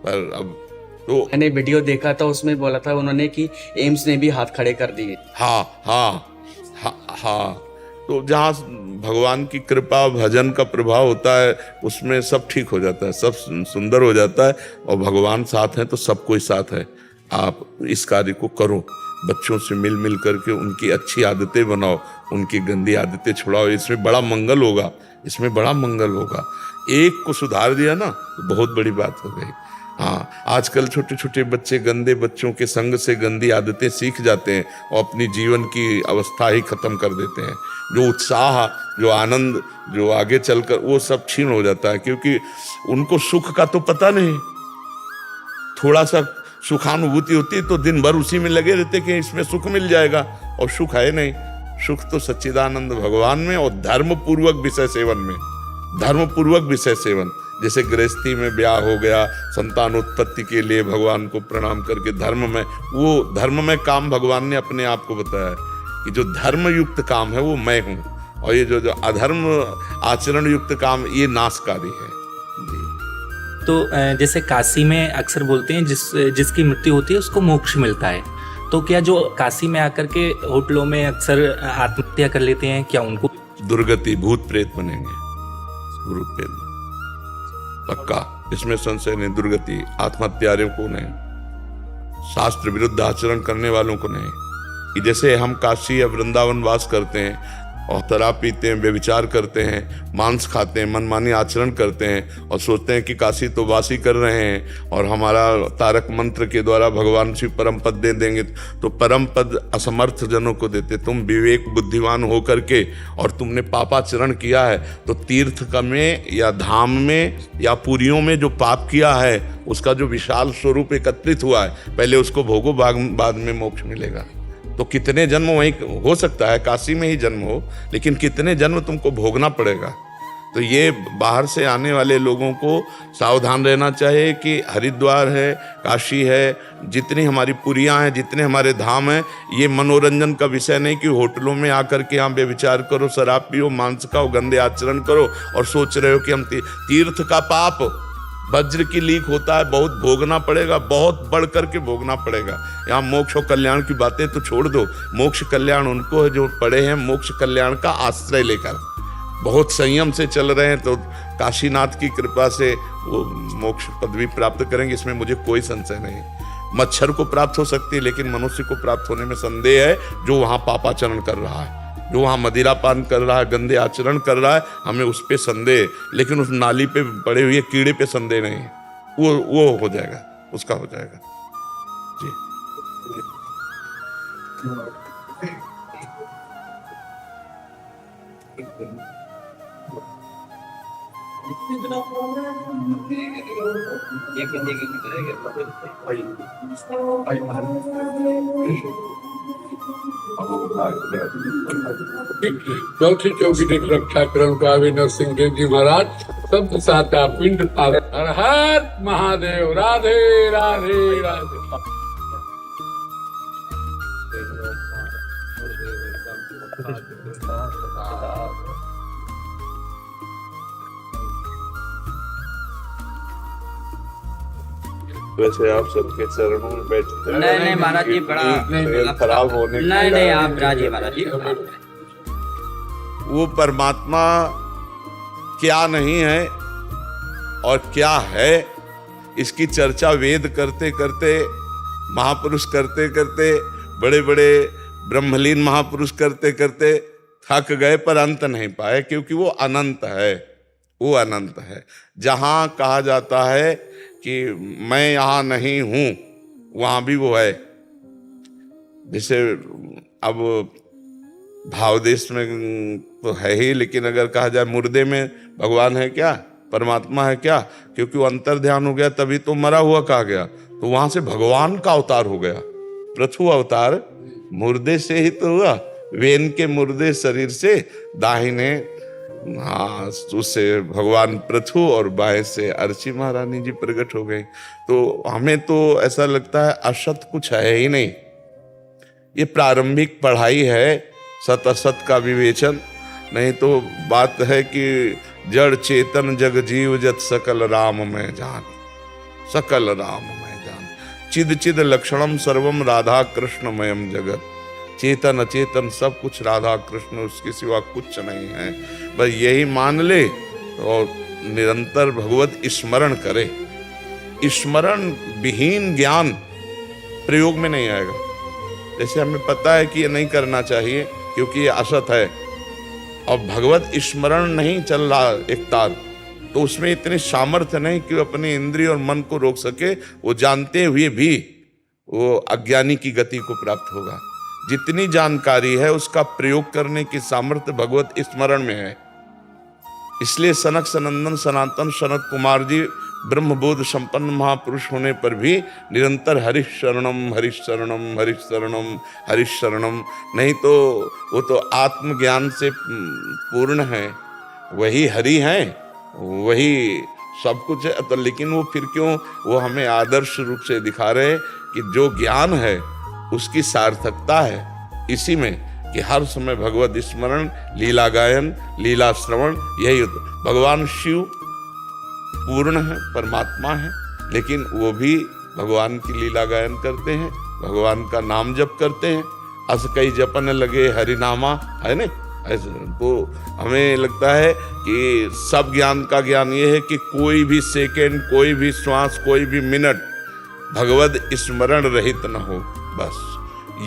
पर अब तो मैंने वीडियो देखा था, उसमें बोला था उन्होंने कि एम्स ने भी हाथ खड़े कर दिए। हाँ, तो जहाँ भगवान की कृपा भजन का प्रभाव होता है उसमें सब ठीक हो जाता है, सब सुंदर हो जाता है, और भगवान साथ हैं तो सब कोई साथ है। आप इस कार्य को करो, बच्चों से मिल करके उनकी अच्छी आदतें बनाओ, उनकी गंदी आदतें छुड़ाओ, इसमें बड़ा मंगल होगा, इसमें बड़ा मंगल होगा। एक को सुधार दिया ना तो बहुत बड़ी बात हो गई। हाँ, आजकल छोटे छोटे बच्चे गंदे बच्चों के संग से गंदी आदतें सीख जाते हैं और अपनी जीवन की अवस्था ही खत्म कर देते हैं। जो उत्साह, जो आनंद, जो आगे चलकर वो सब छीन हो जाता है, क्योंकि उनको सुख का तो पता नहीं। थोड़ा सा सुखानुभूति होती है तो दिन भर उसी में लगे रहते कि इसमें सुख मिल जाएगा, और सुख है नहीं। सुख तो सच्चिदानंद भगवान में और धर्म पूर्वक विषय सेवन में। धर्म पूर्वक विषय सेवन, जैसे गृहस्थी में ब्याह हो गया, संतानोत्पत्ति के लिए भगवान को प्रणाम करके धर्म में, वो धर्म में काम भगवान ने अपने आप को बताया है कि जो धर्म युक्त काम है वो मैं हूँ, और ये जो अधर्म आचरण युक्त काम ये नाशकारी है। तो जैसे काशी में अक्सर बोलते हैं जिसकी मृत्यु होती है उसको मोक्ष मिलता है, तो क्या जो काशी में आकर के होटलों में अक्सर आत्महत्या कर लेते हैं, क्या उनको दुर्गति, भूत प्रेत बनेंगे? भूत प्रेत पक्का, इसमें संशय नहीं। दुर्गति आत्महत्यारियों को नहीं, शास्त्र विरुद्ध आचरण करने वालों को नहीं। कि जैसे हम काशी या वृंदावन वास करते हैं और शराब पीते हैं, व्यभिचार करते हैं, मांस खाते हैं, मनमानी आचरण करते हैं और सोचते हैं कि काशी तो वासी कर रहे हैं और हमारा तारक मंत्र के द्वारा भगवान शिव परम पद दे देंगे। तो परम पद असमर्थ जनों को देते। तुम विवेक बुद्धिमान हो करके और तुमने पापाचरण किया है तो तीर्थ का में या धाम में या पुरियों में जो पाप किया है उसका जो विशाल स्वरूप एकत्रित हुआ है, पहले उसको भोगो, बाद में मोक्ष मिलेगा। तो कितने जन्म वहीं हो सकता है, काशी में ही जन्म हो, लेकिन कितने जन्म तुमको भोगना पड़ेगा। तो ये बाहर से आने वाले लोगों को सावधान रहना चाहिए कि हरिद्वार है, काशी है, जितनी हमारी पुरियां हैं, जितने हमारे धाम हैं, ये मनोरंजन का विषय नहीं कि होटलों में आकर के यहाँ बेविचार करो, शराब पियो, मांस खाओ, गंदे आचरण करो और सोच रहे हो कि हम तीर्थ का पाप वज्र की लीक होता है, बहुत भोगना पड़ेगा, बहुत बढ़ करके भोगना पड़ेगा। यहाँ मोक्ष और कल्याण की बातें तो छोड़ दो, मोक्ष कल्याण उनको है जो पड़े हैं मोक्ष कल्याण का आश्रय लेकर, बहुत संयम से चल रहे हैं, तो काशीनाथ की कृपा से वो मोक्ष पदवी प्राप्त करेंगे, इसमें मुझे कोई संशय नहीं। मच्छर को प्राप्त हो सकती है लेकिन मनुष्य को प्राप्त होने में संदेह है, जो वहाँ पापाचरण कर रहा है, जो वहाँ मदिरापान कर रहा है, गंदे आचरण कर रहा है, हमें उस पे संदेह, लेकिन उस नाली पे पड़े हुए कीड़े पे संदेह नहीं। वो हो जाएगा, उसका हो जाएगा जी। चौथी चौकी रक्षा क्रम का अभिनव सिंह देव जी महाराज सब साता पिंड हर हर महादेव। राधे राधे राधे। वैसे आप सबके चरणों में बैठते हैं। नहीं महाराज जी, बड़ा खराब होने नहीं आप राजी महाराज जी। वो परमात्मा क्या नहीं है और क्या है, इसकी चर्चा वेद करते करते, महापुरुष करते करते, बड़े बड़े ब्रह्मलीन महापुरुष करते करते थक गए, पर अंत नहीं पाए, क्योंकि वो अनंत है। वो अनंत है। जहाँ कहा जाता है कि मैं यहाँ नहीं हूँ, वहाँ भी वो है। जैसे अब भावदेश में तो है ही, लेकिन अगर कहा जाए मुर्दे में भगवान है क्या, परमात्मा है क्या, क्योंकि वो अंतर ध्यान हो गया, तभी तो मरा हुआ कहा गया। तो वहां से भगवान का अवतार हो गया। पृथु अवतार मुर्दे से ही तो हुआ, वेन के मुर्दे शरीर से दाहिने, हाँ, उससे भगवान पृथु और बाएं से अर्ची महारानी जी प्रकट हो गई। तो हमें तो ऐसा लगता है असत कुछ है ही नहीं। ये प्रारंभिक पढ़ाई है, सत असत का विवेचन। नहीं तो बात है कि जड़ चेतन जग जीव जत सकल राम में जान, सकल राम में जान, चिद चिद लक्षणम सर्वम राधा कृष्णमयम जगत। चेतन अचेतन सब कुछ राधा कृष्ण, उसके सिवा कुछ नहीं है। बस यही मान ले और निरंतर भगवत स्मरण करे। स्मरण विहीन ज्ञान प्रयोग में नहीं आएगा। जैसे हमें पता है कि ये नहीं करना चाहिए क्योंकि ये असत है, और भगवत स्मरण नहीं चल रहा एक तार, तो उसमें इतनी सामर्थ्य नहीं कि वो अपने इंद्रिय और मन को रोक सके। वो जानते हुए भी वो अज्ञानी की गति को प्राप्त होगा। जितनी जानकारी है उसका प्रयोग करने की सामर्थ्य भगवत स्मरण में है। इसलिए सनक सनंदन सनातन सनत कुमार जी ब्रह्मबोध संपन्न महापुरुष होने पर भी निरंतर हरिश शरणम हरिश शरणम हरिश शरणम हरिश शरणम। नहीं तो वो तो आत्मज्ञान से पूर्ण है, वही हरि हैं, वही सब कुछ है। तो लेकिन वो फिर क्यों वो हमें आदर्श रूप से दिखा रहे कि जो ज्ञान है उसकी सार्थकता है इसी में कि हर समय भगवत स्मरण, लीला गायन, लीला श्रवण, यही भगवान शिव पूर्ण है, परमात्मा है, लेकिन वो भी भगवान की लीला गायन करते हैं, भगवान का नाम जप करते हैं। अस कई जपन लगे हरिनामा, है ना। ऐसे तो हमें लगता है कि सब ज्ञान का ज्ञान ये है कि कोई भी सेकेंड, कोई भी श्वास, कोई भी मिनट भगवत स्मरण रहित न हो। बस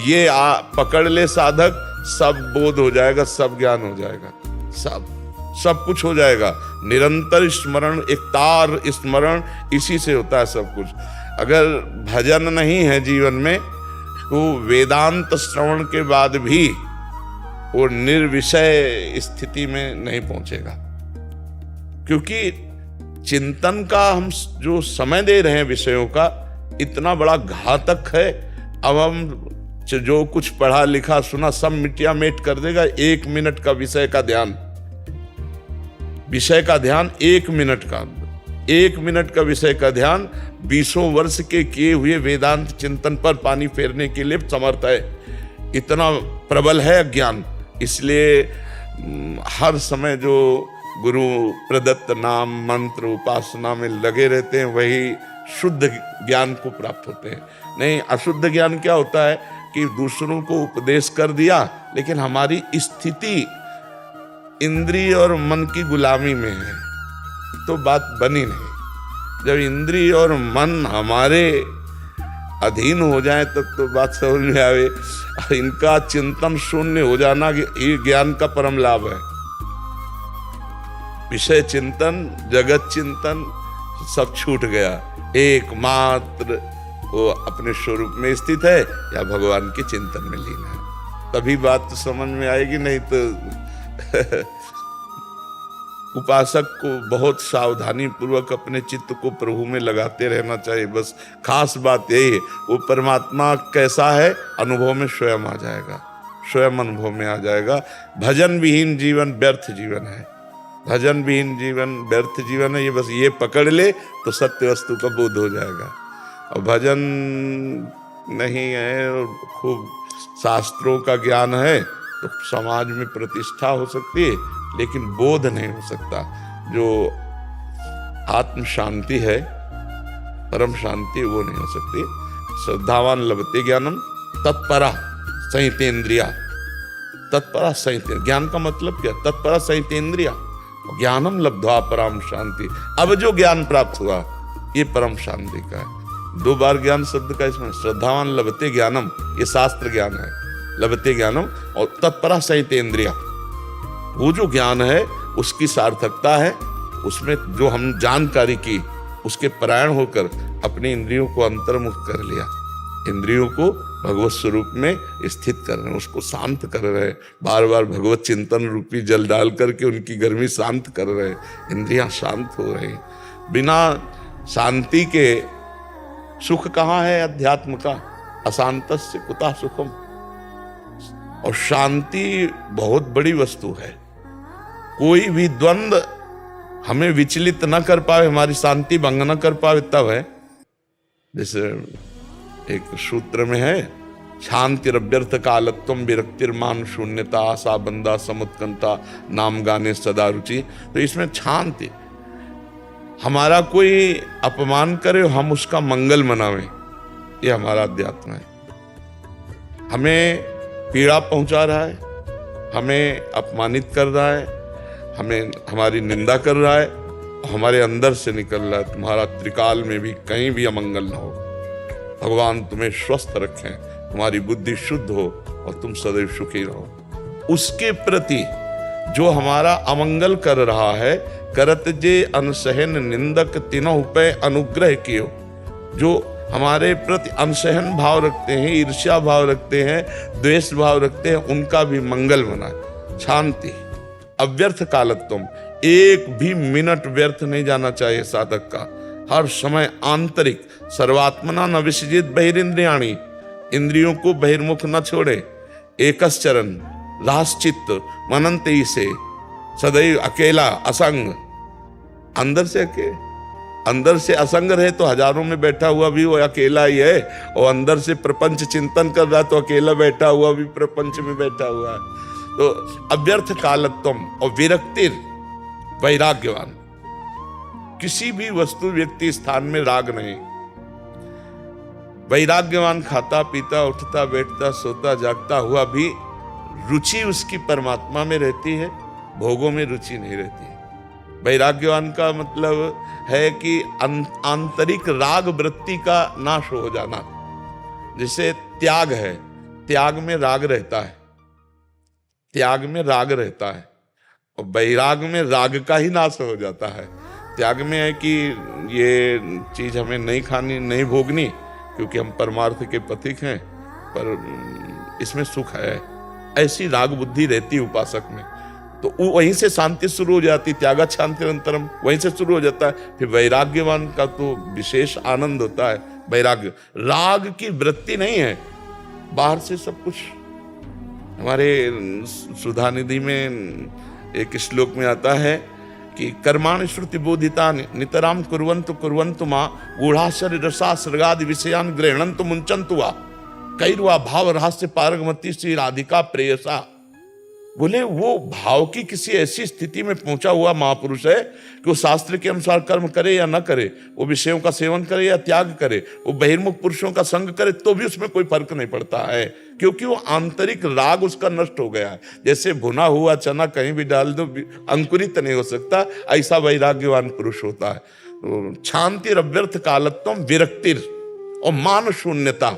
ये पकड़ ले साधक सब बोध हो जाएगा, सब ज्ञान हो जाएगा, सब कुछ हो जाएगा। निरंतर स्मरण, एक तार स्मरण, इसी से होता है सब कुछ। अगर भजन नहीं है जीवन में तो वेदांत श्रवण के बाद भी वो निर्विषय स्थिति में नहीं पहुंचेगा, क्योंकि चिंतन का हम जो समय दे रहे हैं विषयों का इतना बड़ा घातक है। अब हम जो कुछ पढ़ा लिखा सुना सब मिट्टिया मेट कर देगा। 1 मिनट का विषय का ध्यान 1 मिनट का, 1 मिनट का विषय का ध्यान 20 वर्ष के किए हुए वेदांत चिंतन पर पानी फेरने के लिए समर्थ है। इतना प्रबल है अज्ञान। इसलिए हर समय जो गुरु प्रदत्त नाम मंत्र उपासना में लगे रहते हैं वही शुद्ध ज्ञान को प्राप्त होते हैं। नहीं, अशुद्ध ज्ञान क्या होता है कि दूसरों को उपदेश कर दिया लेकिन हमारी स्थिति इंद्रिय और मन की गुलामी में है तो बात बनी नहीं। जब इंद्रिय और मन हमारे अधीन हो जाए तब तो बात समझ में आवे। इनका चिंतन शून्य हो जाना ये ज्ञान का परम लाभ है। विषय चिंतन, जगत चिंतन सब छूट गया। एकमात्र वो अपने स्वरूप में स्थित है या भगवान के चिंतन में लीन है, तभी बात तो समझ में आएगी। नहीं तो उपासक को बहुत सावधानी पूर्वक अपने चित्त को प्रभु में लगाते रहना चाहिए। बस खास बात यही है, वो परमात्मा कैसा है अनुभव में स्वयं आ जाएगा, स्वयं अनुभव में आ जाएगा। भजन विहीन जीवन व्यर्थ जीवन है, भजन विहीन जीवन व्यर्थ जीवन है। ये बस ये पकड़ ले तो सत्य वस्तु का बोध हो जाएगा। और भजन नहीं है और खूब शास्त्रों का ज्ञान है तो समाज में प्रतिष्ठा हो सकती है लेकिन बोध नहीं हो सकता। जो आत्म शांति है, परम शांति, वो नहीं हो सकती। श्रद्धावान लभते ज्ञानम तत्परा संहितेन्द्रिया। तत्परा संहित, ज्ञान का मतलब क्या? तत्परा संहितेन्द्रिया ज्ञानम लब्ध्वा परम शांति। अब जो ज्ञान प्राप्त हुआ ये परम शांति का है। 2 बार ज्ञान शब्द का इसमें, श्रद्धावान लभते ज्ञानम, ये शास्त्र ज्ञान है, लभते ज्ञानम, और तत्परा संहितेन्द्रिया, वो जो ज्ञान है उसकी सार्थकता है। उसमें जो हम जानकारी की उसके परायण होकर अपने इंद्रियों को अंतर्मुख कर लिया, इंद्रियों को भगवत स्वरूप में स्थित कर रहे हैं, उसको शांत कर रहे हैं। बार बार भगवत चिंतन रूपी जल डाल करके उनकी गर्मी शांत कर रहे हैं, इंद्रियां शांत हो रही। बिना शांति के सुख कहाँ है अध्यात्म का? अशांतस्य कुतः सुखम। और शांति बहुत बड़ी वस्तु है। कोई भी द्वंद्व हमें विचलित न कर पाए, हमारी शांति भंग न कर पाए तब है। जैसे एक सूत्र में है, शांतिरव्यर्थ कालत्वम विरक्तिर्मान शून्यता आशा बंदा समुत्कंठा नाम गाने सदा रुचि। तो इसमें शांति, हमारा कोई अपमान करे हम उसका मंगल मनावें, ये हमारा अध्यात्म है। हमें पीड़ा पहुंचा रहा है, हमें अपमानित कर रहा है, हमें हमारी निंदा कर रहा है, हमारे अंदर से निकल रहा है, तुम्हारा त्रिकाल में भी कहीं भी अमंगल न हो, भगवान तुम्हें स्वस्थ रखें, तुम्हारी बुद्धि शुद्ध हो और तुम सदैव सुखी रहो। उसके प्रति जो हमारा अमंगल कर रहा है, करत जे अनसहन निंदक तिनहुं पे अनुग्रह कियो, जो हमारे प्रति अनसहन भाव रखते हैं, ईर्ष्या भाव रखते हैं, द्वेष भाव रखते हैं, उनका भी मंगल बनाए। शांति, अव्यर्थ कालत्वम, एक भी मिनट व्यर्थ नहीं जाना चाहिए साधक का। हर समय आंतरिक सर्वात्मना न विसर्जित बहिरिंद्रियाणि, इंद्रियों को बहिर्मुख न छोड़े। एकश्चरण राश्चित्त मनंते से, सदैव अकेला असंग, अंदर से असंग रहे तो हजारों में बैठा हुआ भी वो अकेला ही है, और अंदर से प्रपंच चिंतन कर रहा तो अकेला बैठा हुआ भी प्रपंच में बैठा हुआ है। तो अव्यर्थ कालत्वम और विरक्तिर, वैराग्यवान, किसी भी वस्तु व्यक्ति स्थान में राग नहीं। वैराग्यवान खाता पीता उठता बैठता सोता जागता हुआ भी रुचि उसकी परमात्मा में रहती है, भोगों में रुचि नहीं रहती है। वैराग्यवान का मतलब है कि आंतरिक राग वृत्ति का नाश हो जाना। जैसे त्याग है, त्याग में राग रहता है, त्याग में राग रहता है, और वैराग में राग का ही नाश हो जाता है। त्याग में है कि ये चीज हमें नहीं खानी, नहीं भोगनी, क्योंकि हम परमार्थ के पथिक हैं, पर इसमें सुख है, ऐसी राग बुद्धि रहती है उपासक में। तो वहीं से शांति शुरू हो जाती, त्यागा शांति अंतरम वहीं से शुरू हो जाता है। फिर वैराग्यवान का तो विशेष आनंद होता है। वैराग्य राग की वृत्ति नहीं है, बाहर से सब कुछ। हमारे सुधा निधि में एक श्लोक में आता है कि कर्माणि श्रुति बोधिता नितराम कुर्वन्तु मां गूढ़ाशर रसा सृगादि विषयान गृह्णन्तु मुंचन्तु वा कैर्वा भाव रहस्य पारगमति श्री राधिका प्रेयसा। बोले वो भाव की किसी ऐसी स्थिति में पहुंचा हुआ महापुरुष है कि वो शास्त्र के अनुसार कर्म करे या न करे, वो विषयों का सेवन करे या त्याग करे, वो बहिर्मुख पुरुषों का संग करे, तो भी उसमें कोई फर्क नहीं पड़ता है, क्योंकि वो आंतरिक राग उसका नष्ट हो गया है। जैसे भुना हुआ चना कहीं भी डाल दो अंकुरित नहीं हो सकता, ऐसा वैराग्यवान पुरुष होता है। तो शांति अव्यर्थ कालत्वम विरक्तिर और मान शून्यता।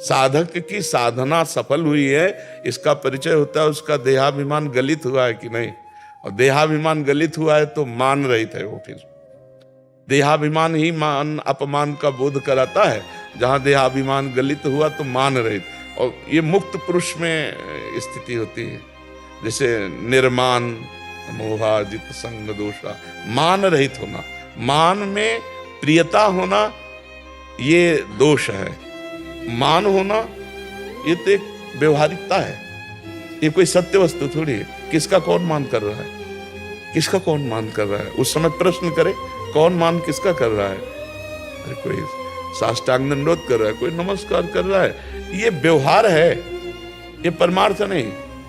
साधक की साधना सफल हुई है, इसका परिचय होता है उसका देहाभिमान गलित हुआ है कि नहीं। और देहाभिमान गलित हुआ है तो मान रहित है वो। फिर देहाभिमान ही मान अपमान का बोध कराता है। जहां देहाभिमान गलित हुआ तो मान रहित, और ये मुक्त पुरुष में स्थिति होती है। जैसे निर्मान मोहाजित संग दोषा, मान रहित होना, मान में प्रियता होना ये दोष है। मान होना ये तो एक व्यवहारिकता है, ये कोई सत्य वस्तु थोड़ी है। किसका कौन मान कर रहा है, किसका कौन मान कर रहा है, उस समय प्रश्न करे कौन मान किसका कर रहा है। अरे कोई साष्टांग दंडोत कर रहा है, कोई नमस्कार कर रहा है, ये व्यवहार है, ये परमार्थ नहीं।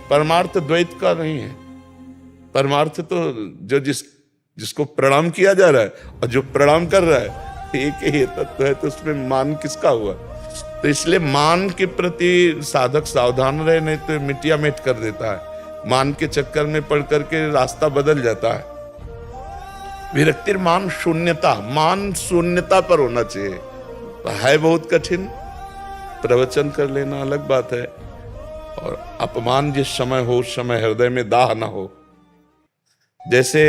परमार्थ द्वैत का नहीं है। परमार्थ तो जो जिसको प्रणाम किया जा रहा है और जो प्रणाम कर रहा है एक ही तत्व है, तो उसमें मान किसका हुआ। तो इसलिए मान के प्रति साधक सावधान रहे, नहीं तो मिटिया मिट कर देता है। मान के चक्कर में पड़ करके रास्ता बदल जाता है। विरक्तिर मान शून्यता, मान शून्यता पर होना चाहिए। तो है बहुत कठिन, प्रवचन कर लेना अलग बात है, और अपमान जिस समय हो उस समय हृदय में दाह ना हो। जैसे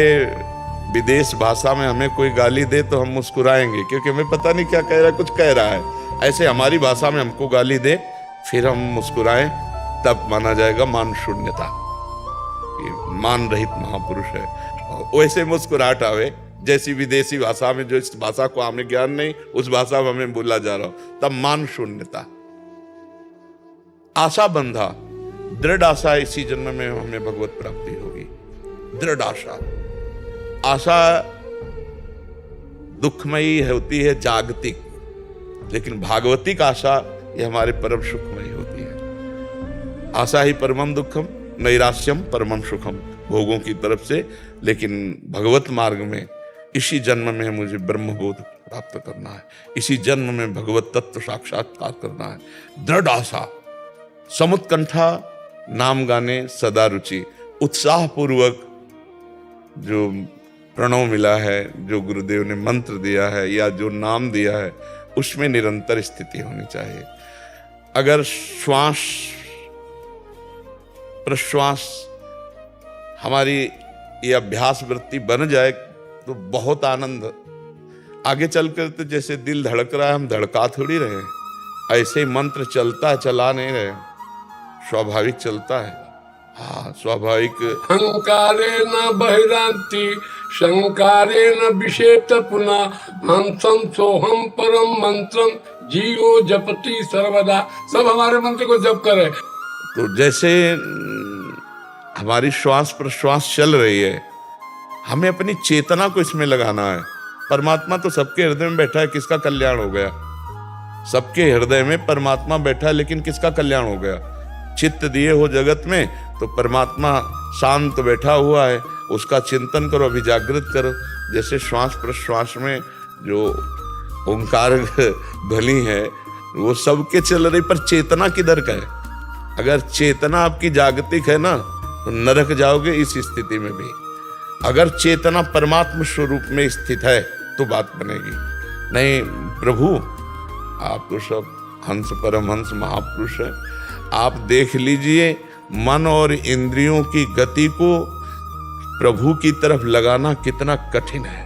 विदेश भाषा में हमें कोई गाली दे तो हम मुस्कुराएंगे, क्योंकि हमें पता नहीं क्या कह रहा है, कुछ कह रहा है। ऐसे हमारी भाषा में हमको गाली दे फिर हम मुस्कुराएं, तब माना जाएगा मान शून्यता, ये मान रहित महापुरुष है। वैसे मुस्कुराहट आवे जैसी विदेशी भाषा में, जो इस भाषा को हमें ज्ञान नहीं, उस भाषा में हमें बोला जा रहा हो, तब मान शून्यता। आशा बंधा, दृढ़ आशा, इसी जन्म में हमें भगवत प्राप्ति होगी। दृढ़ आशा, आशा दुखमयी होती है, जागतिक, लेकिन भागवतिक आशा ये हमारे परम सुखमयी होती है। आशा ही परमम दुखम, नैराश्यम परमम सुखम, भोगों की तरफ से। लेकिन भगवत मार्ग में इसी जन्म में मुझे ब्रह्मबोध प्राप्त करना है, इसी जन्म में भगवत तत्व साक्षात्कार करना है। दृढ़ आशा, समुत्कंठा, नाम गाने सदा रुचि, उत्साह पूर्वक जो प्रणव मिला है, जो गुरुदेव ने मंत्र दिया है या जो नाम दिया है, उसमें निरंतर स्थिति होनी चाहिए। अगर श्वास प्रश्वास हमारी ये अभ्यास वृत्ति बन जाए तो बहुत आनंद। आगे चलकर तो जैसे दिल धड़क रहा है, हम धड़का थोड़ी रहे, ऐसे ही मंत्र चलता है, चला नहीं रहे, स्वाभाविक चलता है। हाँ, स्वाभाविक। हंकारे न बहिरांति शंकारे न विषेत पुनः हंसं सोहम परम मंत्रम जीवो जपति सर्वदा। सब हमारे मंत्र को जप करे। तो जैसे हमारी श्वास प्रश्वास चल रही है, हमें अपनी चेतना को इसमें लगाना है। परमात्मा तो सबके हृदय में बैठा है, किसका कल्याण हो गया। सबके हृदय में परमात्मा बैठा है, लेकिन किसका कल्याण हो गया। चित्त दिए हो जगत में तो परमात्मा शांत बैठा हुआ है, उसका चिंतन करो, अभी जागृत करो। जैसे श्वास प्रश्वास में जो ओंकार ध्वनि है वो सबके चल रही, पर चेतना किधर का है। अगर चेतना आपकी जागतिक है ना, तो नरक जाओगे इस स्थिति में भी। अगर चेतना परमात्मा स्वरूप में स्थित है तो बात बनेगी। नहीं प्रभु, आप तो सब हंस परमहंस महापुरुष है, आप देख लीजिए मन और इंद्रियों की गति को प्रभु की तरफ लगाना कितना कठिन है।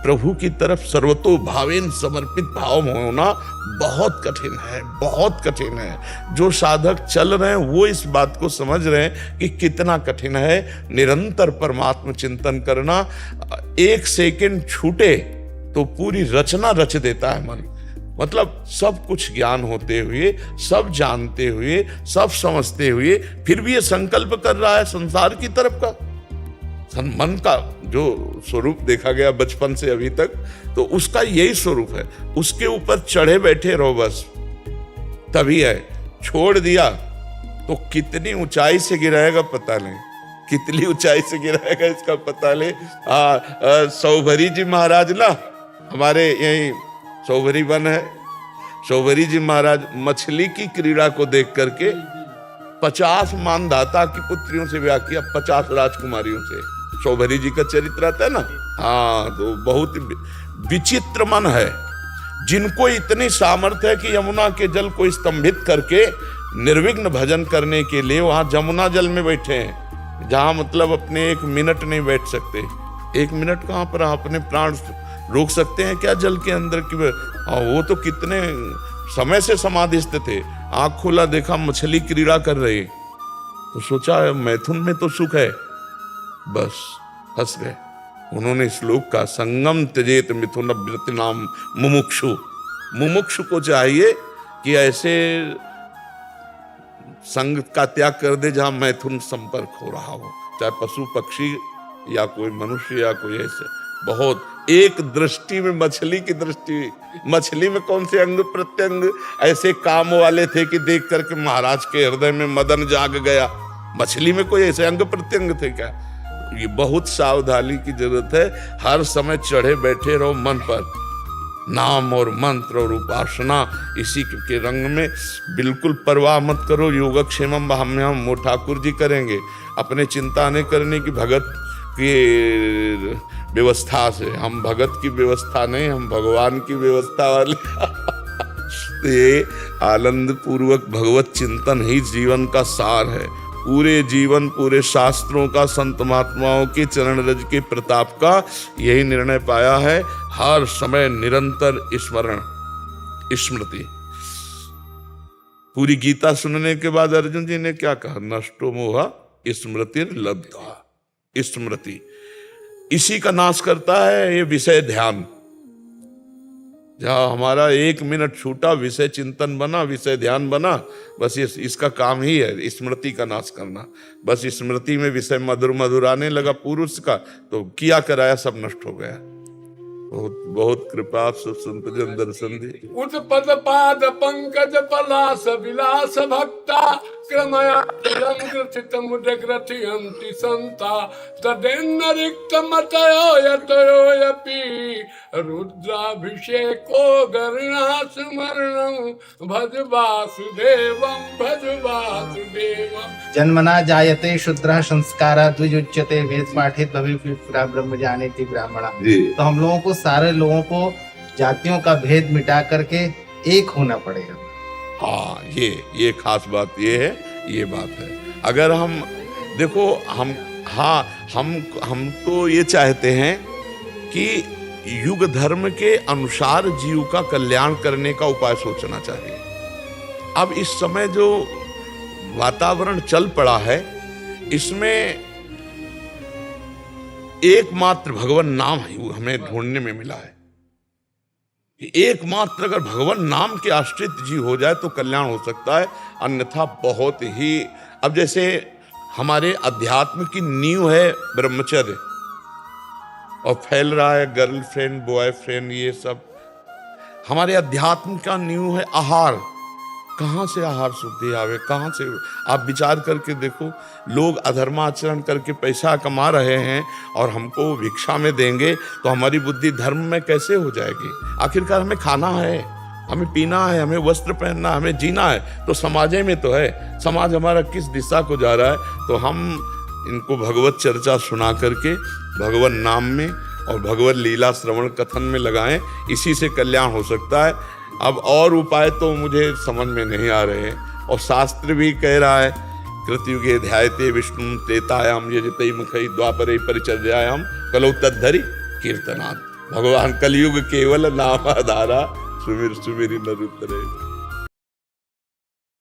प्रभु की तरफ सर्वतोभावेन समर्पित भाव होना बहुत कठिन है, बहुत कठिन है। जो साधक चल रहे हैं वो इस बात को समझ रहे हैं कि कितना कठिन है। निरंतर परमात्मा चिंतन करना, एक सेकंड छूटे तो पूरी रचना रच देता है मन। मतलब सब कुछ ज्ञान होते हुए, सब जानते हुए, सब समझते हुए, फिर भी ये संकल्प कर रहा है संसार की तरफ का। मन का जो स्वरूप देखा गया बचपन से अभी तक, तो उसका यही स्वरूप है। उसके ऊपर चढ़े बैठे रहो बस, तभी है। छोड़ दिया तो कितनी ऊंचाई से गिराएगा पता नहीं, कितनी ऊंचाई से गिराएगा इसका पता नहीं। सौभरी जी महाराज ना, हमारे यही सौभरी वन है, सौभरी जी महाराज मछली की क्रीड़ा को देख करके 50 मानधाता की पुत्रियों से ब्याह किया, 50 राजकुमारियों से। सौभरी जी का चरित्र आता है ना। हाँ, तो बहुत विचित्र मन है जिनको इतनी सामर्थ्य है कि यमुना के जल को स्तंभित करके निर्विघ्न भजन करने के लिए वहां जमुना जल में बैठे हैं, जहां मतलब अपने 1 मिनट नहीं बैठ सकते। 1 मिनट कहां पर अपने प्राण रोक सकते हैं क्या जल के अंदर की? वो तो कितने समय से समाधिस्थ थे। आंख खोला, देखा मछली क्रीड़ा कर रही, तो सोचा मैथुन में तो सुख है, बस हंस गए। उन्होंने श्लोक का संगम त्यजेत मिथुन व्रति नाम मुमुक्षु। मुमुक्षु को चाहिए कि ऐसे संग का त्याग कर दे जहां मैथुन संपर्क हो रहा हो, चाहे पशु पक्षी या कोई मनुष्य या कोई ऐसे। बहुत एक दृष्टि में मछली की दृष्टि, मछली में कौन से अंग प्रत्यंग ऐसे काम वाले थे कि देख करके महाराज के हृदय में मदन जाग गया? मछली में कोई ऐसे अंग प्रत्यंग थे क्या? ये बहुत सावधानी की जरूरत है। हर समय चढ़े बैठे रहो मन पर, नाम और मंत्र और उपासना इसी के रंग में। बिल्कुल परवाह मत करो। योगक्षेमम हम वो ठाकुर जी करेंगे, अपने चिंता नहीं करने की भगत की व्यवस्था से। हम भगत की व्यवस्था नहीं, हम भगवान की व्यवस्था वाले। तो ये आनंद पूर्वक भगवत चिंतन ही जीवन का सार है। पूरे जीवन, पूरे शास्त्रों का, संत महात्माओं के चरण रज के प्रताप का यही निर्णय पाया है। हर समय निरंतर स्मरण, स्मृति। पूरी गीता सुनने के बाद अर्जुन जी ने क्या कहा? नष्टो मोहा स्मृति लब्धा। स्मृति इसी का नाश करता है ये विषय ध्यान। जहां हमारा 1 मिनट छूटा, विषय चिंतन बना, विषय ध्यान बना, बस ये इसका काम ही है, स्मृति का नाश करना। बस स्मृति में विषय मधुर मधुर आने लगा पुरुष का, तो किया कराया सब नष्ट हो गया। बहुत बहुत कृपा सब संत जन दर्शन दी। उत्पद पाद पंकज पलास विलास भक्ता क्रमया ग्रथित मुदग्रथियन्ति संता तदेन्न रिक्त मतयो यतयो यपि रुद्राभिषेको गरुणा स्मरणं भज वासुदेवं भज वासुदेवं। जन्मना जायते शूद्रः संस्कारा द्विजुच्यते वेद पाठित भविष्य ब्रह्म जानेति ब्राह्मणा। तो हम लोगों को, सारे लोगों को जातियों का भेद मिटा करके एक होना पड़ेगा। हाँ, ये खास बात ये है, ये बात है। अगर हम देखो, हम तो ये चाहते हैं कि युग धर्म के अनुसार जीव का कल्याण करने का उपाय सोचना चाहिए। अब इस समय जो वातावरण चल पड़ा है, इसमें एकमात्र भगवान नाम ही हमें ढूंढने में मिला है। एकमात्र अगर भगवान नाम के आश्रित जीव हो जाए तो कल्याण हो सकता है, अन्यथा बहुत ही। अब जैसे हमारे अध्यात्म की नींव है ब्रह्मचर्य, और फैल रहा है गर्लफ्रेंड बॉयफ्रेंड, ये सब। हमारे अध्यात्म का नींव है आहार। कहाँ से आहार शुद्धि आवे? कहाँ से? आप विचार करके देखो, लोग अधर्माचरण करके पैसा कमा रहे हैं और हमको भिक्षा में देंगे तो हमारी बुद्धि धर्म में कैसे हो जाएगी? आखिरकार हमें खाना है, हमें पीना है, हमें वस्त्र पहनना, हमें जीना है, तो समाज में तो है। समाज हमारा किस दिशा को जा रहा है? तो हम इनको भगवत चर्चा सुना करके भगवत नाम में और भगवत लीला श्रवण कथन में लगाएं, इसी से कल्याण हो सकता है। अब और उपाय तो मुझे समझ में नहीं आ रहे हैं। और शास्त्र भी कह रहा है कृतयुगे ध्यायते विष्णु त्रेतायाम यजते मुखै द्वापरे परिचर्यायाम कलौ तद्धरि कीर्तनात्। भगवान कलयुग केवल नाम आधारा सुमिर सुमिरि नर उतरे।